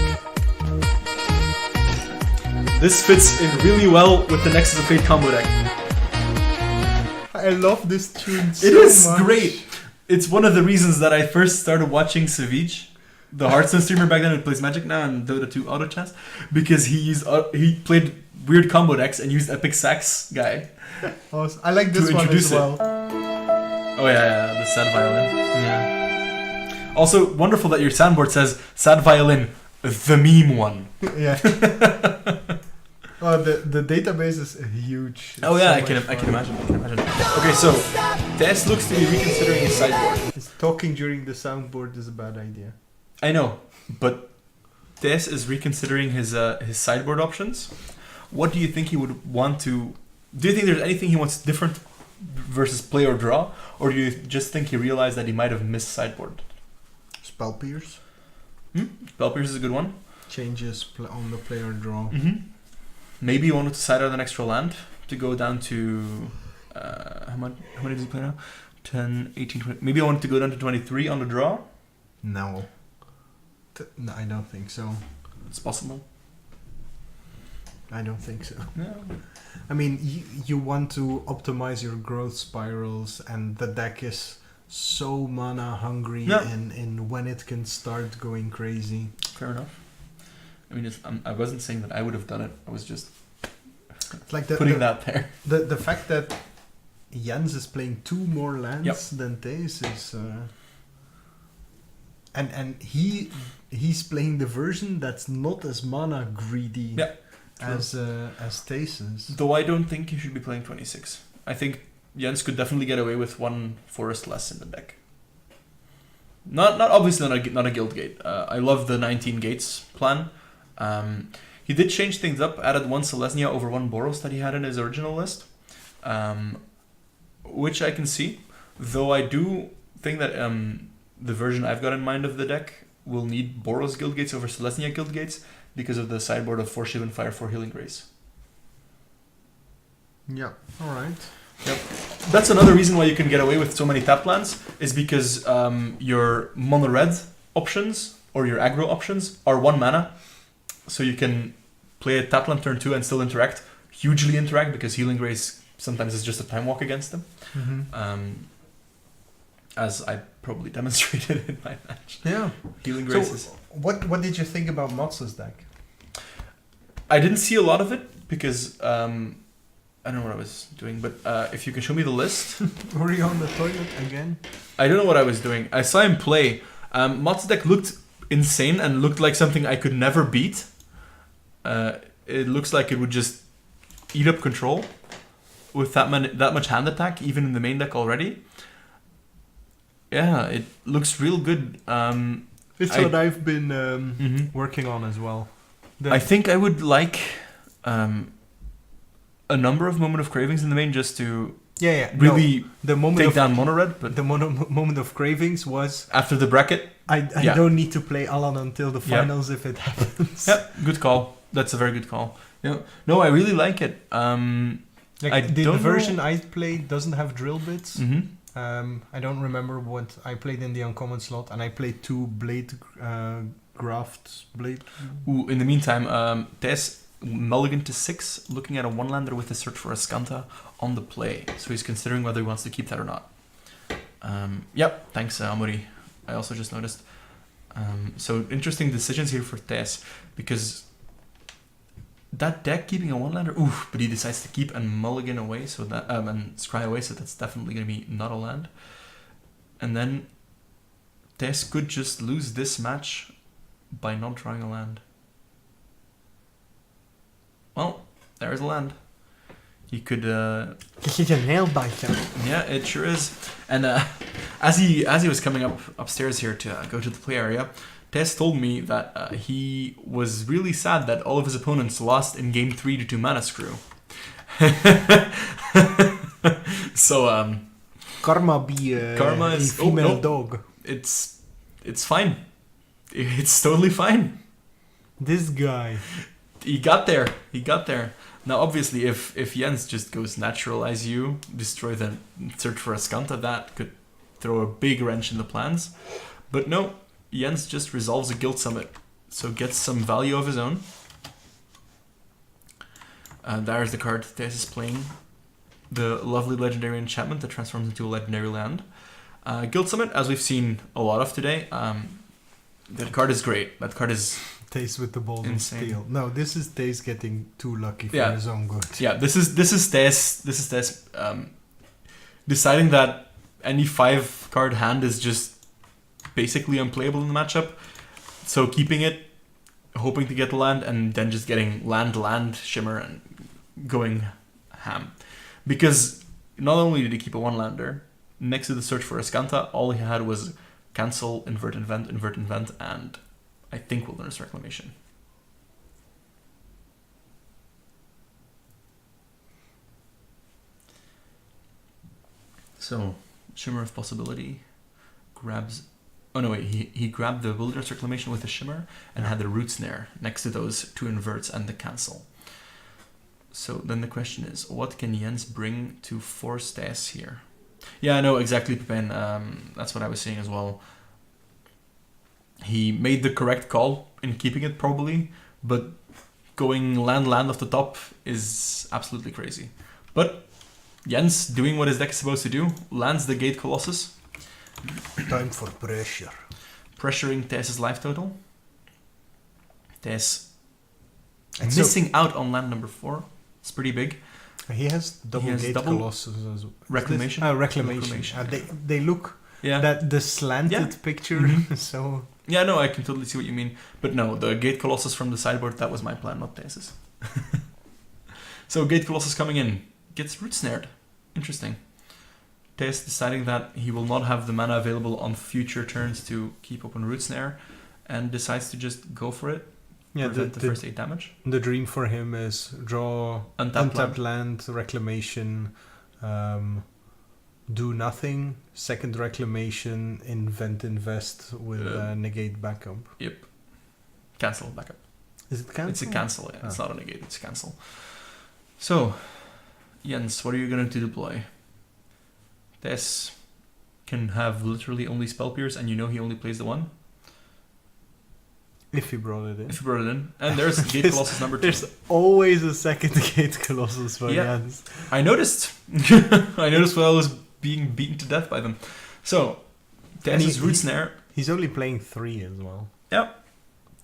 Speaker 1: This fits in really well with the Nexus of Fate combo deck.
Speaker 2: I love this tune so
Speaker 1: It is
Speaker 2: much.
Speaker 1: great. It's one of the reasons that I first started watching Savage, the Hearthstone streamer back then who plays Magic now and Dota 2 Auto Chess, because he played weird combo decks and used Epic Sax guy.
Speaker 2: Awesome. I like this
Speaker 1: To
Speaker 2: one
Speaker 1: introduce
Speaker 2: as
Speaker 1: it.
Speaker 2: well.
Speaker 1: Oh yeah, the sad violin. Yeah. Also, wonderful that your soundboard says sad violin, the meme one.
Speaker 2: Yeah. Oh, the database is huge.
Speaker 1: Oh
Speaker 2: It's
Speaker 1: yeah,
Speaker 2: so
Speaker 1: I can
Speaker 2: much
Speaker 1: imagine.
Speaker 2: fun.
Speaker 1: Okay, so Tess looks to be reconsidering his sideboard.
Speaker 2: It's talking during the soundboard is a bad idea.
Speaker 1: I know, but Tess is reconsidering his sideboard options. What do you think he would want to? Do you think there's anything he wants different versus play or draw, or do you just think he realized that he might have missed sideboard?
Speaker 2: Spell Pierce
Speaker 1: Spell Pierce is a good one.
Speaker 2: changes on the player draw.
Speaker 1: Mm-hmm. Maybe he wanted to side out an extra land to go down to how many does he play now? 10, 18, 20. Maybe I wanted to go down to 23 on the draw.
Speaker 2: No. No, I don't think so.
Speaker 1: It's possible.
Speaker 2: I don't think so.
Speaker 1: Yeah.
Speaker 2: I mean, you want to optimize your growth spirals, and the deck is so mana hungry
Speaker 1: Yeah.
Speaker 2: in when it can start going crazy.
Speaker 1: Fair enough. I mean, I wasn't saying that I would have done it. I was just
Speaker 2: It's like
Speaker 1: putting that there.
Speaker 2: the fact that Jens is playing 2 more lands
Speaker 1: Yep.
Speaker 2: than Thijs is, and he's playing the version that's not as mana greedy
Speaker 1: Yeah,
Speaker 2: as Thijs is.
Speaker 1: Though I don't think you should be playing 26. I think Jens could definitely get away with 1 forest less in the deck. Not obviously not a guild gate. I love the 19 gates plan. He did change things up, added 1 Selesnya over 1 Boros that he had in his original list, which I can see. Though I do think that the version I've got in mind of the deck will need Boros guild gates over Selesnya guild gates because of the sideboard of 4 Shivan Fire, 4 Healing Grace.
Speaker 2: Yeah. All right.
Speaker 1: Yep. That's another reason why you can get away with so many tap lands, is because your mono red options or your aggro options are 1 mana. So you can play a tap land turn 2 and still interact. Hugely interact, because Healing Grace sometimes is just a time walk against them.
Speaker 2: Mm-hmm.
Speaker 1: As I probably demonstrated in my match.
Speaker 2: Yeah.
Speaker 1: Healing
Speaker 2: So,
Speaker 1: Grace is...
Speaker 2: what did you think about Motz's deck?
Speaker 1: I didn't see a lot of it because I don't know what I was doing, but if you can show me the list.
Speaker 2: Were you on the toilet again?
Speaker 1: I don't know what I was doing. I saw him play. Mott's deck looked insane and looked like something I could never beat. It looks like it would just eat up control with that much hand attack, even in the main deck already. Yeah, it looks real good.
Speaker 2: It's what I've been working on as well.
Speaker 1: I think I would like a number of Moment of Cravings in the main just to really
Speaker 2: the moment
Speaker 1: take
Speaker 2: of,
Speaker 1: down mono red, but
Speaker 2: the moment of cravings was
Speaker 1: after the bracket.
Speaker 2: I
Speaker 1: Yeah.
Speaker 2: don't need to play Alan until the
Speaker 1: Yeah.
Speaker 2: finals if it happens.
Speaker 1: Yeah, good call. That's a very good call. Yeah. No, I really like it.
Speaker 2: Like
Speaker 1: I
Speaker 2: the
Speaker 1: don't
Speaker 2: version
Speaker 1: know.
Speaker 2: I played doesn't have drill bits.
Speaker 1: Mm-hmm.
Speaker 2: I don't remember what I played in the uncommon slot, and I played 2 blade grafts blade.
Speaker 1: Ooh, in the meantime, Tess mulligan to 6, looking at a 1-lander with a search for a Skanta on the play. So he's considering whether he wants to keep that or not. Yep, thanks, Amori. I also just noticed. So interesting decisions here for Tess, because that deck keeping a 1-lander, oof, but he decides to keep and mulligan away, so that and scry away, so that's definitely going to be not a land. And then Tess could just lose this match by not drawing a land. Well, there's a land. He could.
Speaker 2: This is a nail biter.
Speaker 1: Yeah, it sure is. And as he was coming upstairs here to go to the play area, Tess told me that he was really sad that all of his opponents lost in Game 3 due to Mana Screw. So
Speaker 2: Karma be
Speaker 1: Karma
Speaker 2: a
Speaker 1: is
Speaker 2: female
Speaker 1: no.
Speaker 2: dog.
Speaker 1: It's fine. It's totally fine.
Speaker 2: This guy.
Speaker 1: He got there. Now, obviously, if Jens just goes naturalize you, destroy the search for a Skanta, that could throw a big wrench in the plans. But no, Jens just resolves a Guild Summit, so gets some value of his own. There's the card Thijs is playing. The lovely legendary enchantment that transforms into a legendary land. Guild Summit, as we've seen a lot of today, that card is great. That card is
Speaker 2: Taste with the balls of
Speaker 1: insane.
Speaker 2: steel. No, this is Taste getting too lucky for
Speaker 1: Yeah.
Speaker 2: his own good.
Speaker 1: Yeah, this is Thijs deciding that any 5-card hand is just basically unplayable in the matchup. So keeping it, hoping to get the land, and then just getting land, shimmer, and going ham. Because not only did he keep a 1-lander, next to the search for a Skanta, all he had was cancel, invert, invent, and I think Wilderness Reclamation. So, Shimmer of Possibility grabs... Oh no, wait, he grabbed the Wilderness Reclamation with the Shimmer and had the Root Snare next to those 2 inverts and the cancel. So then the question is, what can Jens bring to force Thijs here? Yeah, I know, exactly, Pepin. That's what I was saying as well. He made the correct call in keeping it, probably, but going land off the top is absolutely crazy. But Jens, doing what his deck is supposed to do, lands the Gate Colossus.
Speaker 2: Time for pressure.
Speaker 1: Pressuring Thijs' life total. Thijs
Speaker 2: And
Speaker 1: missing out on land number 4. It's pretty big.
Speaker 2: He has double Gate
Speaker 1: double
Speaker 2: Colossus as well.
Speaker 1: Reclamation?
Speaker 2: Reclamation. They look
Speaker 1: Yeah.
Speaker 2: that the slanted picture.
Speaker 1: Mhm.
Speaker 2: So
Speaker 1: Yeah, no, I can totally see what you mean. But no, the Gate Colossus from the sideboard, that was my plan, not Thijs's. So Gate Colossus coming in. Gets Root Snared. Interesting. Thijs deciding that he will not have the mana available on future turns to keep open Root Snare, and decides to just go for it.
Speaker 2: yeah,
Speaker 1: Prevent the first 8 damage.
Speaker 2: the dream for him is draw
Speaker 1: Untapped
Speaker 2: land, reclamation, do nothing, second reclamation, invest with negate backup.
Speaker 1: Yep. Cancel backup.
Speaker 2: Is it cancel?
Speaker 1: It's a cancel, yeah. It's
Speaker 2: Ah.
Speaker 1: not a negate, it's a cancel. So, Jens, what are you going to deploy? Thijs can have literally only Spell Pierce, and you know he only plays the 1.
Speaker 2: If he brought it in.
Speaker 1: If you brought it in. And there's Gate
Speaker 2: There's-
Speaker 1: Colossus number 2.
Speaker 2: There's always a second Gate Colossus for
Speaker 1: Yeah.
Speaker 2: Jens.
Speaker 1: I noticed. I noticed while I was being beaten to death by them. So,
Speaker 2: And
Speaker 1: Thijs'
Speaker 2: he-
Speaker 1: Root Snare.
Speaker 2: He's only playing 3 as well.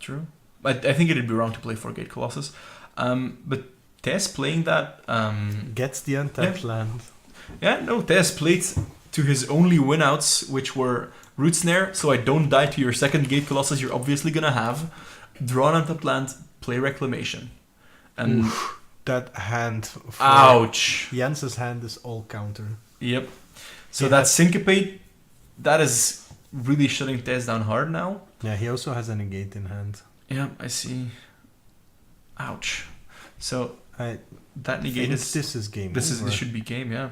Speaker 1: True. I think it'd be wrong to play 4 Gate Colossus. But Thijs playing that...
Speaker 2: Gets the untapped land.
Speaker 1: Yeah, no, Thijs played to his only winouts, which were Root Snare, so I don't die to your second Gate Colossus you're obviously gonna have. Draw an untapped land, play Reclamation. And
Speaker 2: Oof, that hand. For
Speaker 1: ouch!
Speaker 2: Jens's hand is all counter.
Speaker 1: Yep. So
Speaker 2: Yeah.
Speaker 1: that Syncopate, that is really shutting Thijs down hard now.
Speaker 2: Yeah, he also has a negate in hand.
Speaker 1: Yeah, I see. Ouch. So
Speaker 2: I
Speaker 1: that negate
Speaker 2: think
Speaker 1: is...
Speaker 2: this is game
Speaker 1: This
Speaker 2: over.
Speaker 1: should be game, yeah.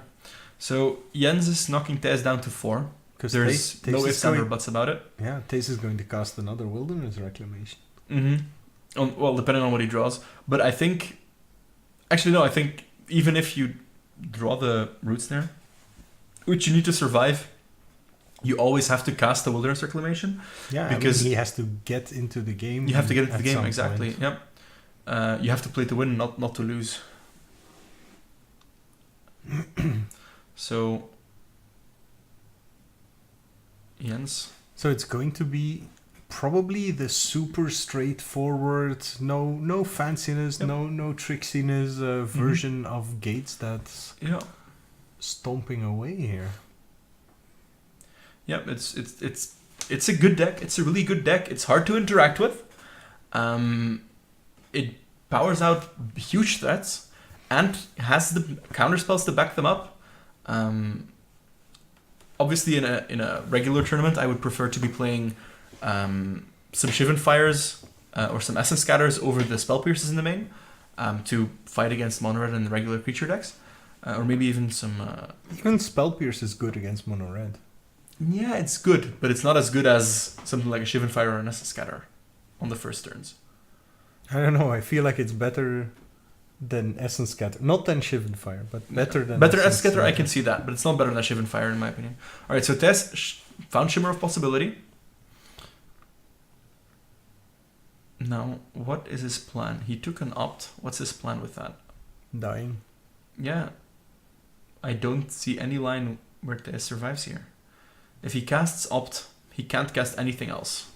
Speaker 1: So Jens is knocking Thijs down to 4.
Speaker 2: Because
Speaker 1: There's no ifs, ands, or buts about it.
Speaker 2: Yeah, Tace is going to cast another Wilderness Reclamation.
Speaker 1: Mm-hmm. Well, depending on what he draws. But I think... Actually, no, I think even if you draw the Root Snare, which you need to survive, you always have to cast the Wilderness Reclamation.
Speaker 2: Yeah,
Speaker 1: Because-
Speaker 2: he has to get into the game.
Speaker 1: You have to get into
Speaker 2: at
Speaker 1: the game,
Speaker 2: some
Speaker 1: exactly.
Speaker 2: point.
Speaker 1: Yep. You have to play to win, not to lose. So... Jens...
Speaker 2: So it's going to be probably the super straightforward, no fanciness,
Speaker 1: Yep.
Speaker 2: no tricksiness version of Gates that's
Speaker 1: Yeah.
Speaker 2: stomping away here.
Speaker 1: Yep, it's a good deck. It's a really good deck. It's hard to interact with. It powers out huge threats, and has the counterspells to back them up. Obviously, in a regular tournament, I would prefer to be playing some Shivan Fires or some Essence Scatters over the Spell Pierces in the main to fight against Mono Red and the regular creature decks. Or maybe even some...
Speaker 2: Even Spell Pierce is good against Mono Red.
Speaker 1: Yeah, it's good, but it's not as good as something like a Shivan Fire or an Essence Scatter on the first turns.
Speaker 2: I don't know, I feel like it's better than Essence Scatter. Not than Shivan Fire, but better than
Speaker 1: Essence Scatter, I can see that, but it's not better than Shivan Fire in my opinion. Alright, so Thijs found Shimmer of Possibility. Now, what is his plan? He took an opt. What's his plan with that?
Speaker 2: Dying.
Speaker 1: Yeah. I don't see any line where Thijs survives here. If he casts opt, he can't cast anything else.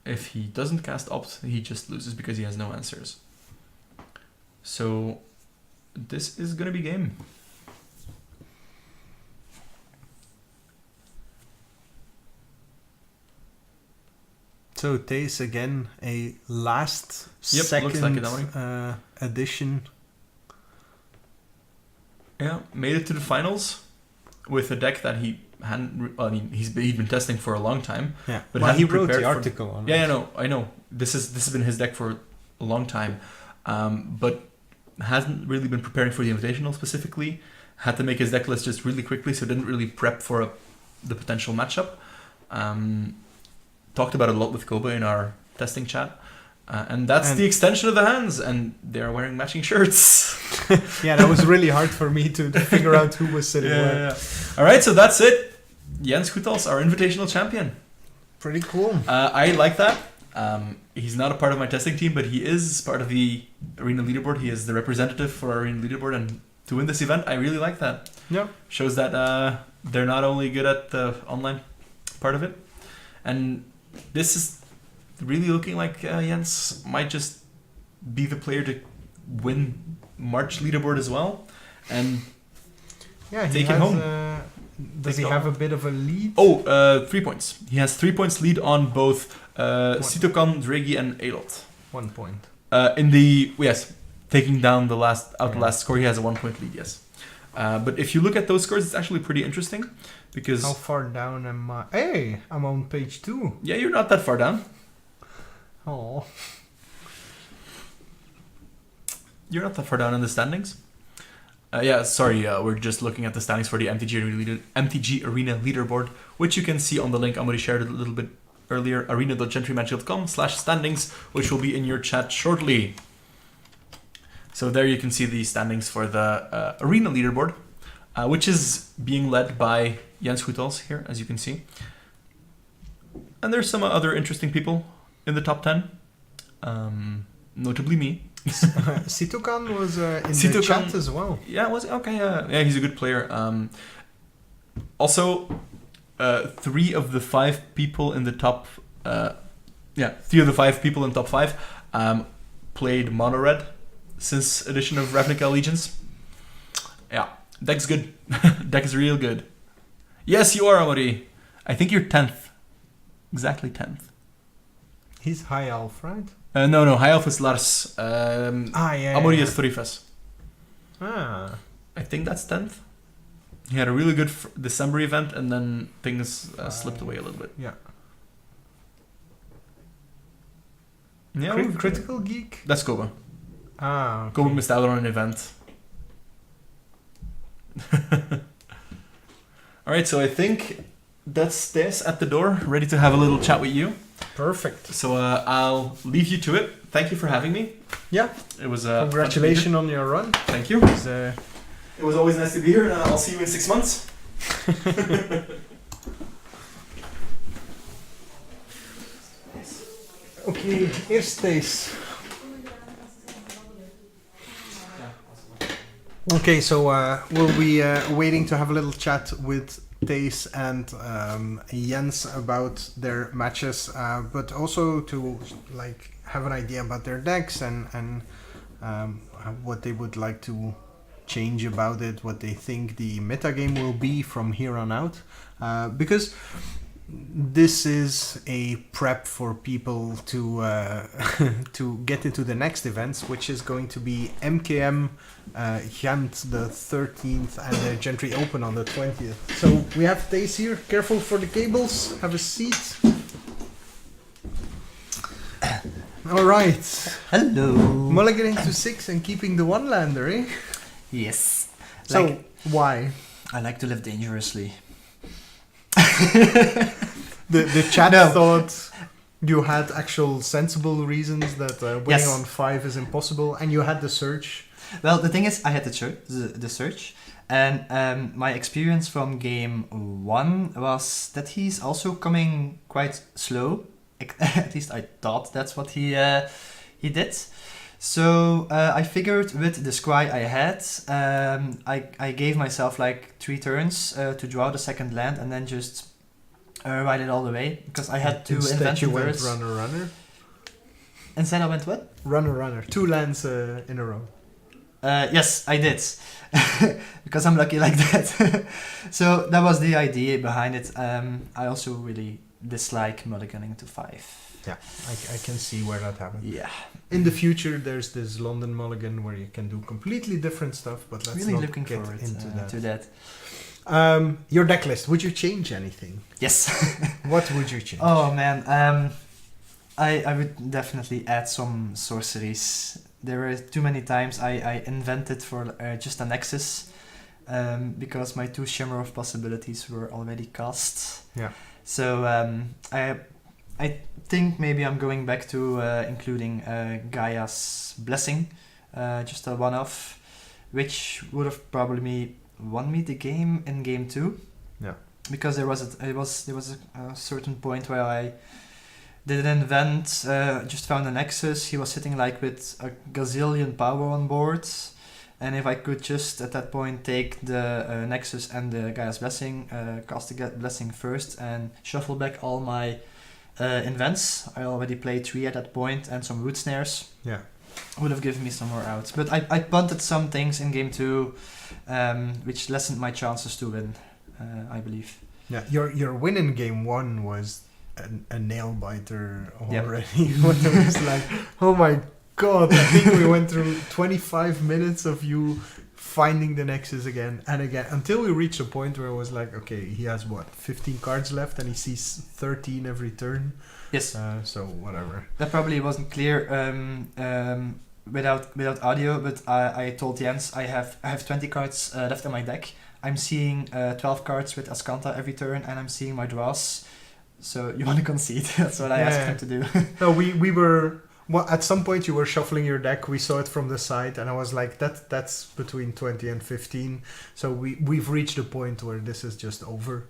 Speaker 1: If he doesn't cast opt, he just loses because he has no answers. So, this is gonna be game.
Speaker 2: So Thijs again, a last second
Speaker 1: looks like it, don't
Speaker 2: edition.
Speaker 1: Yeah, made it to the finals with a deck that he hadn't. He'd been testing for a long time.
Speaker 2: Yeah,
Speaker 1: but
Speaker 2: well, he
Speaker 1: hadn't
Speaker 2: wrote the
Speaker 1: prepared
Speaker 2: article on it.
Speaker 1: Yeah, I know. This has been his deck for a long time, but hasn't really been preparing for the Invitational specifically. Had to make his deck list just really quickly, so didn't really prep for the potential matchup. Talked about it a lot with Koba in our testing chat. And that's the extension of the hands, and they're wearing matching shirts.
Speaker 2: Yeah, that was really hard for me to figure out who was sitting where.
Speaker 1: Yeah. Alright, so that's it. Jens Goethals, our Invitational champion.
Speaker 2: Pretty cool.
Speaker 1: I like that. He's not a part of my testing team, but he is part of the Arena Leaderboard. He is the representative for our Arena Leaderboard, and to win this event, I really like that.
Speaker 2: Yeah.
Speaker 1: Shows that they're not only good at the online part of it, and this is really looking like Jens might just be the player to win March leaderboard as well, and take it home.
Speaker 2: Does he have a bit of a lead?
Speaker 1: 3 points. He has 3 points lead on both Sitokan, Dregi, and Alot.
Speaker 2: 1 point.
Speaker 1: Taking down the last score, he has a 1 point lead. Yes, but if you look at those scores, it's actually pretty interesting because
Speaker 2: how far down am I? Hey, I'm on page 2.
Speaker 1: Yeah, you're not that far down.
Speaker 2: Oh.
Speaker 1: You're not that far down in the standings. We're just looking at the standings for the MTG Arena Leaderboard, which you can see on the link. I'm going to share it a little bit earlier, arena.gentrymatch.com/standings, which will be in your chat shortly. So there you can see the standings for the Arena Leaderboard, which is being led by Jens Goethals here, as you can see. And there's some other interesting people in the top 10, notably me.
Speaker 2: Sitokan was in the chat as well.
Speaker 1: Yeah, was okay. Yeah, he's a good player. Also, 3 of the 5 people in the top. 3 of the 5 people in top 5 played Mono Red since edition of Ravnica Allegiance. Yeah, deck's good. Deck is real good. Yes, you are, Amori. I think you're 10th. Exactly 10th.
Speaker 2: He's High Elf, right?
Speaker 1: No, High Elf is Lars. Amori is Thorifes.
Speaker 2: Ah.
Speaker 1: I think that's 10th. He had a really good December event, and then things slipped away a little bit.
Speaker 2: Yeah.
Speaker 1: Yeah,
Speaker 2: Critical Geek?
Speaker 1: That's Koba.
Speaker 2: Ah, okay.
Speaker 1: Koba missed out on an event. Alright, so I think that's this at the door, ready to have a little chat with you.
Speaker 2: Perfect.
Speaker 1: So I'll leave you to it. Thank you for having me.
Speaker 2: Yeah.
Speaker 1: It was
Speaker 2: congratulations on your run.
Speaker 1: Thank you. It was always nice to be here, and I'll see you in 6 months.
Speaker 2: Okay, eerst Thijs. Okay, so we'll be waiting to have a little chat with Thijs and Jens about their matches, but also to have an idea about their decks and what they would like to change about it, what they think the metagame will be from here on out, because this is a prep for people to to get into the next events, which is going to be MKM Ghent the 13th and the Gentry Open on the 20th. So we have Thijs here. Careful for the cables. Have a seat. All right.
Speaker 5: Hello.
Speaker 2: Mulliganing to 6 and keeping the one-lander, eh?
Speaker 5: Yes.
Speaker 2: So why?
Speaker 5: I like to live dangerously.
Speaker 2: The chat
Speaker 5: No.
Speaker 2: thought you had actual sensible reasons that winning
Speaker 5: Yes.
Speaker 2: on 5 is impossible, and you had the search.
Speaker 5: Well, the thing is, I had the search, and my experience from game 1 was that he's also coming quite slow. At least I thought that's what he did. So I figured with the scry I had, I gave myself like 3 turns to draw the second land and then just ride it all the way, because I had to
Speaker 2: Instead
Speaker 5: invent
Speaker 2: you
Speaker 5: the
Speaker 2: went
Speaker 5: verse.
Speaker 2: runner.
Speaker 5: Instead I went what?
Speaker 2: Runner. 2 lands in a row.
Speaker 5: Yes, I did. Because I'm lucky like that. So that was the idea behind it. I also really dislike mulliganing to 5.
Speaker 2: Yeah, I can see where that happened.
Speaker 5: Yeah.
Speaker 2: In the future, there's this London mulligan where you can do completely different stuff, but let's
Speaker 5: Really
Speaker 2: not
Speaker 5: looking
Speaker 2: get
Speaker 5: forward
Speaker 2: into
Speaker 5: to that.
Speaker 2: Your deck list, would you change anything?
Speaker 5: Yes.
Speaker 2: What would you change?
Speaker 5: Oh man, I would definitely add some sorceries. There were too many times I invented for just a Nexus, because my 2 Shimmer of Possibilities were already cast.
Speaker 2: Yeah.
Speaker 5: So I think maybe I'm going back to including Gaia's Blessing, just a one-off, which would have probably won me the game in game 2.
Speaker 2: Yeah.
Speaker 5: Because there was a certain point where I did an invent, just found a Nexus. He was sitting like with a gazillion power on board, and if I could just at that point take the Nexus and the Gaia's Blessing, cast the Blessing first and shuffle back all my invents. I already played 3 at that point and some root snares.
Speaker 2: Yeah.
Speaker 5: Would have given me some more outs. But I punted some things in game 2, which lessened my chances to win, I believe.
Speaker 2: Yeah, your win in game 1 was a nail biter
Speaker 5: Yep.
Speaker 2: already. What it was like, oh my god! I think we went through 25 minutes of you finding the Nexus again and again until we reached a point where it was like, okay, he has what, 15 cards left and he sees 13 every turn.
Speaker 5: Yes.
Speaker 2: So whatever.
Speaker 5: That probably wasn't clear without audio, but I told Jens I have 20 cards left in my deck. I'm seeing 12 cards with Ascanta every turn, and I'm seeing my draws. So you want to concede? That's what I asked him to do.
Speaker 2: No, we were. Well, at some point you were shuffling your deck. We saw it from the side, and I was like, that's between 20 and 15. So we've reached a point where this is just over.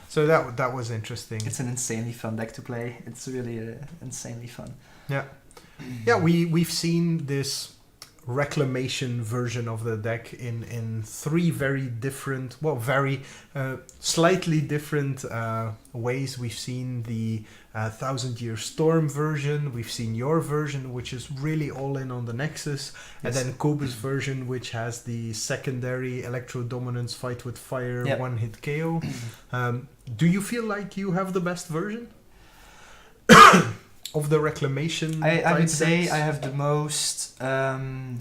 Speaker 2: So that was interesting.
Speaker 5: It's an insanely fun deck to play. It's really insanely fun.
Speaker 2: Yeah, we've seen this reclamation version of the deck in 3 very different, very slightly different ways. We've seen the 1,000-Year Storm version, we've seen your version, which is really all in on the Nexus, and then Kobe's version, which has the secondary Electro Dominance, Fight with Fire,
Speaker 5: Yep.
Speaker 2: one-hit KO. Do you feel like you have the best version of the reclamation?
Speaker 5: I
Speaker 2: type
Speaker 5: would say
Speaker 2: decks?
Speaker 5: I have the most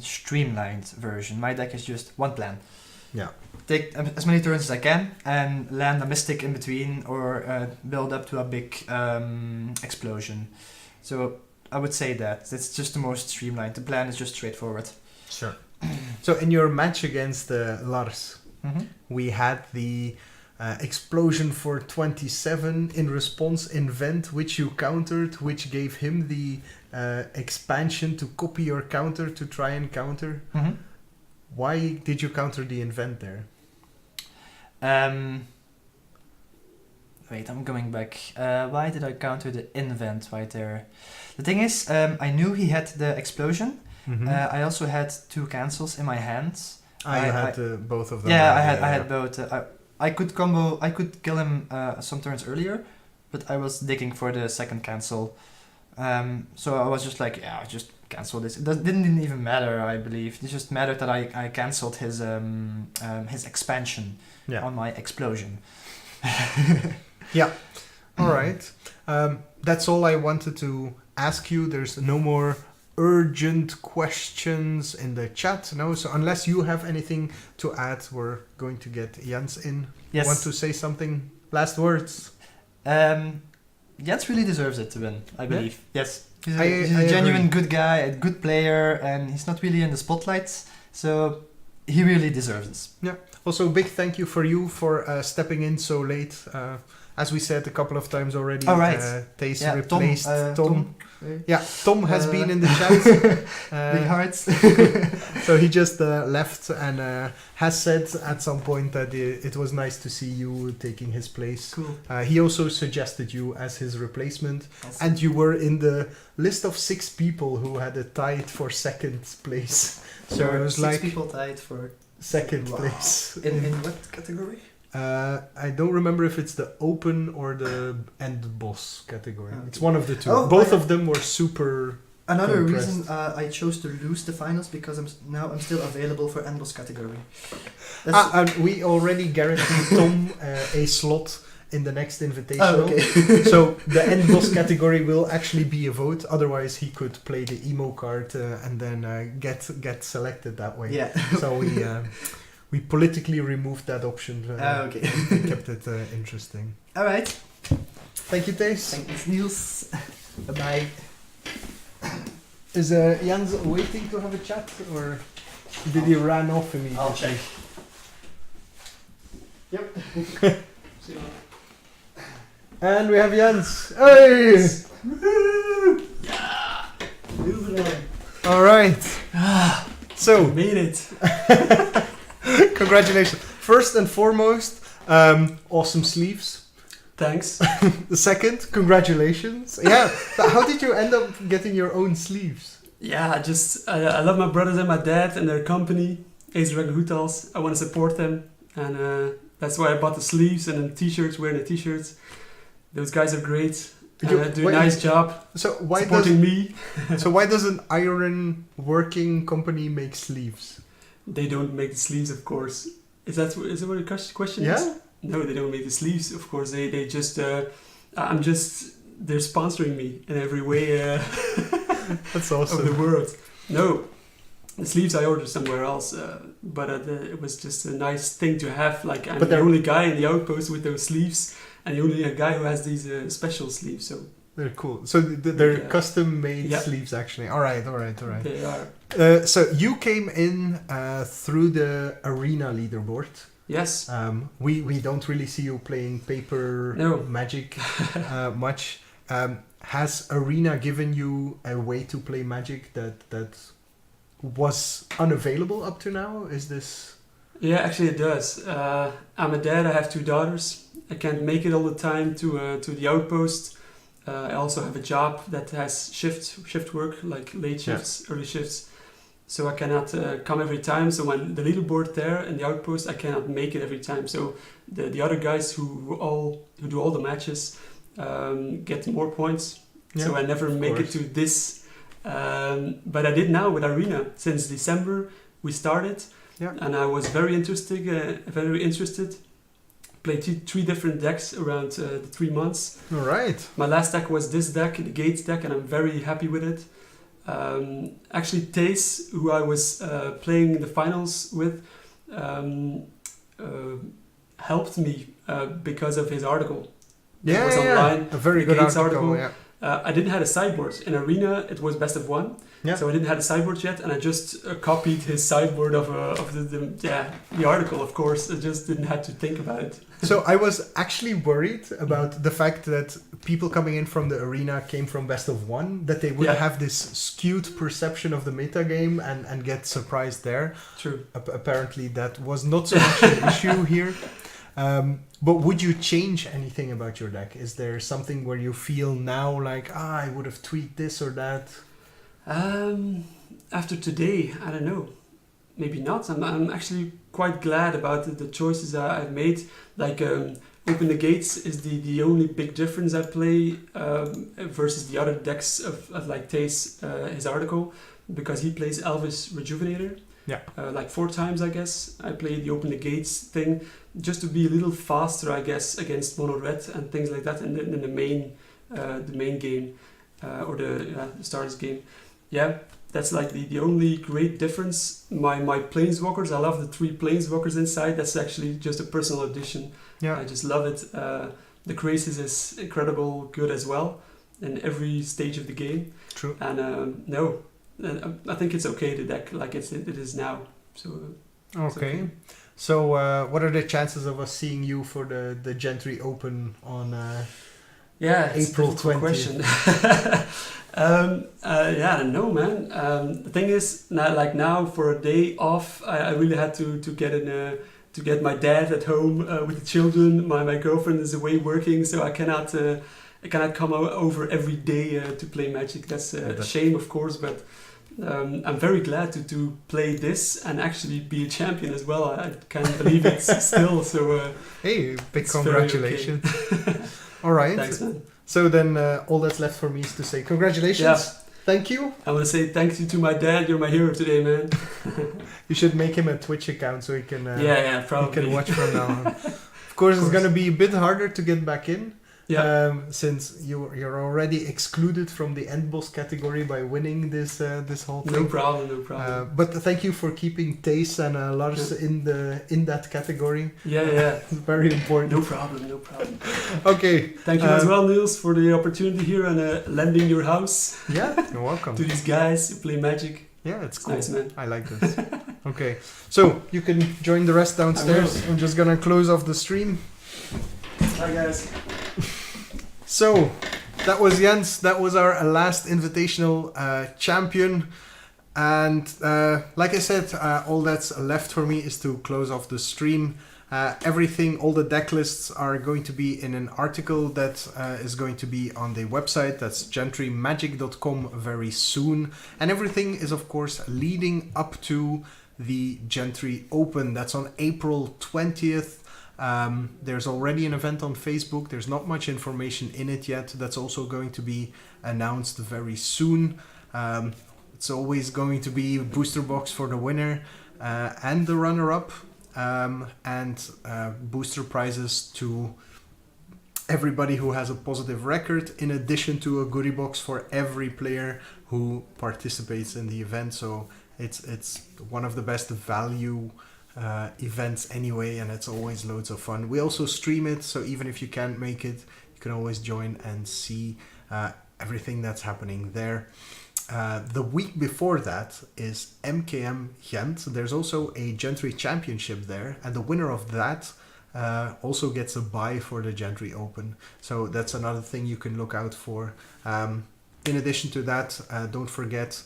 Speaker 5: streamlined version. My deck is just one plan.
Speaker 2: Yeah.
Speaker 5: Take as many turns as I can and land a Mystic in between, or build up to a big explosion. So I would say that it's just the most streamlined. The plan is just straightforward.
Speaker 2: Sure. So in your match against Lars, we had the explosion for 27 in response invent, which you countered, which gave him the expansion to copy your counter to try and counter. Why did you counter the invent there?
Speaker 5: Wait, I'm going back. Why did I counter the invent right there? The thing is, I knew he had the explosion. I also had 2 cancels in my hands.
Speaker 2: I had both of them.
Speaker 5: Yeah, I had both. I could combo. I could kill him some turns earlier, but I was digging for the second cancel. So I was just like, yeah, just cancel this. It didn't even matter, I believe. It just mattered that I cancelled his expansion on my explosion.
Speaker 2: All right. That's all I wanted to ask you. There's no more urgent questions in the chat. No, so unless you have anything to add, we're going to get Jens in.
Speaker 5: Yes.
Speaker 2: Want to say something? Last words.
Speaker 5: Jens really deserves it to win, I believe. Yes. He's
Speaker 2: I
Speaker 5: a genuine
Speaker 2: agree.
Speaker 5: good guy, a good player, and he's not really in the spotlight, so he really deserves this.
Speaker 2: Also, big thank you for you for stepping in so late. As we said a couple of times already,
Speaker 5: All right.
Speaker 2: Thijs
Speaker 5: Yeah,
Speaker 2: replaced Tom.
Speaker 5: Tom.
Speaker 2: Yeah, Tom has been in the chat.
Speaker 5: Big hearts.
Speaker 2: So he just left and has said at some point that it was nice to see you taking his place.
Speaker 5: Cool.
Speaker 2: He also suggested you as his replacement,
Speaker 5: Awesome.
Speaker 2: and you were in the list of 6 people who had a tied for second place. So it was
Speaker 5: 6
Speaker 2: like
Speaker 5: people tied for...
Speaker 2: second
Speaker 5: Wow.
Speaker 2: place.
Speaker 5: In what category?
Speaker 2: I don't remember if it's the open or the end boss category.
Speaker 5: Okay.
Speaker 2: It's one of the two.
Speaker 5: Oh,
Speaker 2: Both of them were super.
Speaker 5: Another
Speaker 2: Compressed.
Speaker 5: reason I chose to lose the finals because I'm still available for endless category. That's
Speaker 2: And we already guaranteed Tom a slot in the next Invitational.
Speaker 5: Oh, okay.
Speaker 2: So the end boss category will actually be a vote. Otherwise, he could play the emo card and then get selected that way.
Speaker 5: Yeah.
Speaker 2: So we politically removed that option.
Speaker 5: Okay.
Speaker 2: We kept it interesting.
Speaker 5: All right.
Speaker 2: Thank you, Thijs.
Speaker 5: Thanks, Niels. Bye-bye.
Speaker 2: Is Jens waiting to have a chat, or did he run off immediately?
Speaker 5: I'll check.
Speaker 2: Yep. And we have Jens. Hey! All right. So,
Speaker 6: Made it.
Speaker 2: congratulations. First and foremost, awesome sleeves.
Speaker 6: Thanks.
Speaker 2: The second, congratulations. Yeah. How did you end up getting your own sleeves?
Speaker 6: Yeah, I love my brothers and my dad and their company, Ace Dragon Hootals. I want to support them, and that's why I bought the sleeves and the t-shirts, wearing the t-shirts. Those guys are great. Do a nice job
Speaker 2: So why
Speaker 6: supporting me.
Speaker 2: does an iron working company make sleeves?
Speaker 6: They don't make the sleeves, of course. Is that what the question is?
Speaker 2: Yeah.
Speaker 6: No, they don't make the sleeves, of course. They just, they're sponsoring me in every way
Speaker 2: That's
Speaker 6: of
Speaker 2: awesome.
Speaker 6: the world. No, the sleeves I ordered somewhere else, but it was just a nice thing to have. Like, I'm
Speaker 2: But
Speaker 6: the
Speaker 2: they're-
Speaker 6: only guy in the outpost with those sleeves, and the only guy who has these special sleeves. So
Speaker 2: They're cool. So they're
Speaker 6: Yeah.
Speaker 2: custom made
Speaker 6: Yeah.
Speaker 2: sleeves, actually. All right.
Speaker 6: they are.
Speaker 2: So you came in through the arena leaderboard.
Speaker 6: Yes.
Speaker 2: We don't really see you playing paper
Speaker 6: No.
Speaker 2: Magic much. Has arena given you a way to play Magic that was unavailable up to now? Is this?
Speaker 6: Yeah, actually it does. I'm a dad. I have 2 daughters. I can't make it all the time to the outpost. I also have a job that has shift work, like late shifts, early shifts. So I cannot come every time. So when the leaderboard there in the outpost, I cannot make it every time. So the other guys who do all the matches get more points. So I never make it to this. But I did now with Arena. Since December we started, and I was very interested. Played 3 different decks around the 3 months.
Speaker 2: All right.
Speaker 6: My last deck was this deck, the Gates deck, and I'm very happy with it. Actually, Thijs, who I was playing in the finals with, helped me because of his article. It was online.
Speaker 2: A very
Speaker 6: the
Speaker 2: good
Speaker 6: Gates
Speaker 2: article.
Speaker 6: article. I didn't have a sideboard. In Arena, it was best of 1.
Speaker 2: Yeah.
Speaker 6: So I didn't have a sideboard yet, and I just copied his sideboard of the article, of course. I just didn't have to think about it.
Speaker 2: So I was actually worried about the fact that people coming in from the arena came from best of 1, that they would have this skewed perception of the metagame and get surprised there.
Speaker 6: True.
Speaker 2: Apparently that was not so much an issue here. But would you change anything about your deck? Is there something where you feel now like, I would have tweaked this or that?
Speaker 6: After today, I don't know. Maybe not. I'm actually quite glad about the choices I've made. Like Open the Gates is the only big difference I play versus the other decks of like Thijs, his article, because he plays Elvis Rejuvenator.
Speaker 2: Yeah.
Speaker 6: Like 4 times, I guess. I played the Open the Gates thing just to be a little faster, I guess, against Mono Red and things like that in the main game or the Stars game. Yeah, that's like the only great difference. My Planeswalkers, I love the 3 Planeswalkers inside. That's actually just a personal addition.
Speaker 2: Yeah.
Speaker 6: I just love it. The Crisis is incredible, good as well in every stage of the game.
Speaker 2: True.
Speaker 6: And I think it's okay, the deck like it is now. So it's
Speaker 2: Okay. So, what are the chances of us seeing you for the Gentry Open on
Speaker 6: yeah, it's
Speaker 2: April
Speaker 6: a difficult
Speaker 2: 20th?
Speaker 6: question. Yeah, I don't know, man. The thing is, now for a day off, I really had to get my dad at home with the children. My girlfriend is away working, so I cannot come over every day to play Magic. That's a shame, of course, but I'm very glad to play this and actually be a champion as well. I can't believe it still. So
Speaker 2: Hey, big
Speaker 6: it's very
Speaker 2: congratulations. All right.
Speaker 6: thanks, man.
Speaker 2: So then all that's left for me is to say congratulations.
Speaker 6: Yeah.
Speaker 2: Thank you.
Speaker 6: I want to say thank you to my dad. You're my hero today, man.
Speaker 2: You should make him a Twitch account so he can
Speaker 6: Yeah,
Speaker 2: he
Speaker 6: probably.
Speaker 2: can watch from now on. Of course, it's going to be a bit harder to get back in.
Speaker 6: Yeah.
Speaker 2: Since you're already excluded from the end boss category by winning this whole thing.
Speaker 6: No problem.
Speaker 2: But thank you for keeping Thijs and Lars in that category.
Speaker 6: Yeah.
Speaker 2: It's very important.
Speaker 6: No problem.
Speaker 2: Okay.
Speaker 6: Thank you as well, Niels, for the opportunity here and lending your house
Speaker 2: Yeah, you're welcome.
Speaker 6: to these guys who play Magic.
Speaker 2: Yeah, it's cool.
Speaker 6: Nice, man.
Speaker 2: I like this. Okay, so you can join the rest downstairs. I'm just gonna close off the stream.
Speaker 6: Hi, guys.
Speaker 2: So, that was Jens. That was our last Invitational champion. And like I said, all that's left for me is to close off the stream. Everything, all the deck lists are going to be in an article that is going to be on the website. That's gentrymagic.com very soon. And everything is, of course, leading up to the Gentry Open. That's on April 20th. There's already an event on Facebook. There's not much information in it yet. That's also going to be announced very soon. It's always going to be a booster box for the winner and the runner-up, and booster prizes to everybody who has a positive record, in addition to a goodie box for every player who participates in the event. So it's one of the best value events anyway, and it's always loads of fun. We also stream it, so even if you can't make it, you can always join and see everything that's happening there. The week before that is MKM Gent. There's also a Gentry Championship there, and the winner of that also gets a buy for the Gentry Open. So that's another thing you can look out for. In addition to that, don't forget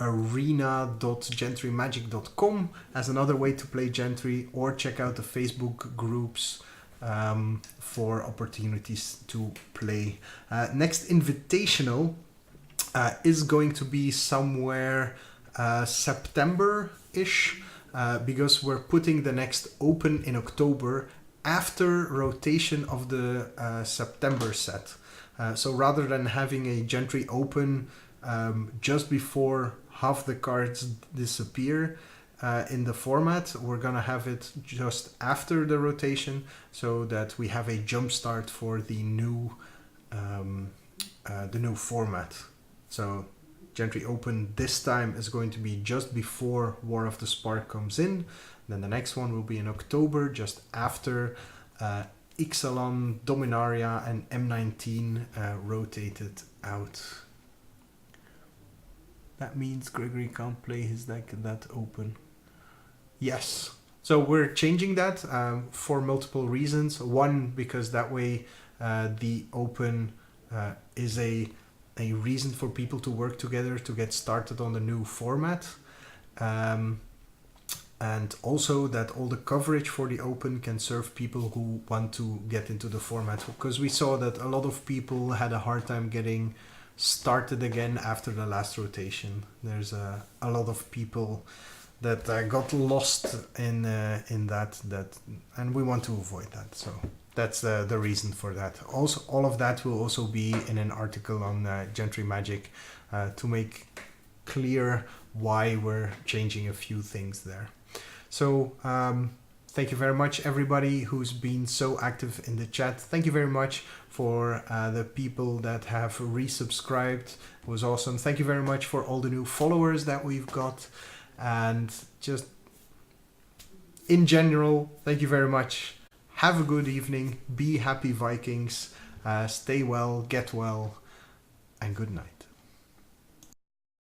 Speaker 2: arena.gentrymagic.com as another way to play Gentry, or check out the Facebook groups for opportunities to play. Next Invitational is going to be somewhere September-ish, because we're putting the next Open in October after rotation of the September set. So rather than having a Gentry Open just before half the cards disappear in the format, we're gonna have it just after the rotation, so that we have a jump start for the new format. So Gentry Open this time is going to be just before War of the Spark comes in. Then the next one will be in October, just after Ixalan, Dominaria and M19 rotated out. That means Gregory can't play his deck that open. Yes. So we're changing that for multiple reasons. One, because that way the Open is a reason for people to work together to get started on the new format. And also that all the coverage for the Open can serve people who want to get into the format. Because we saw that a lot of people had a hard time getting started again after the last rotation. There's a lot of people that got lost in that, and we want to avoid that. So that's the reason for that. Also, all of that will also be in an article on Gentry Magic to make clear why we're changing a few things there. So thank you very much, everybody who's been so active in the chat. Thank you very much for the people that have resubscribed. It was awesome. Thank you very much for all the new followers that we've got. And just in general, thank you very much. Have a good evening. Be happy, Vikings. Stay well, get well, and good night.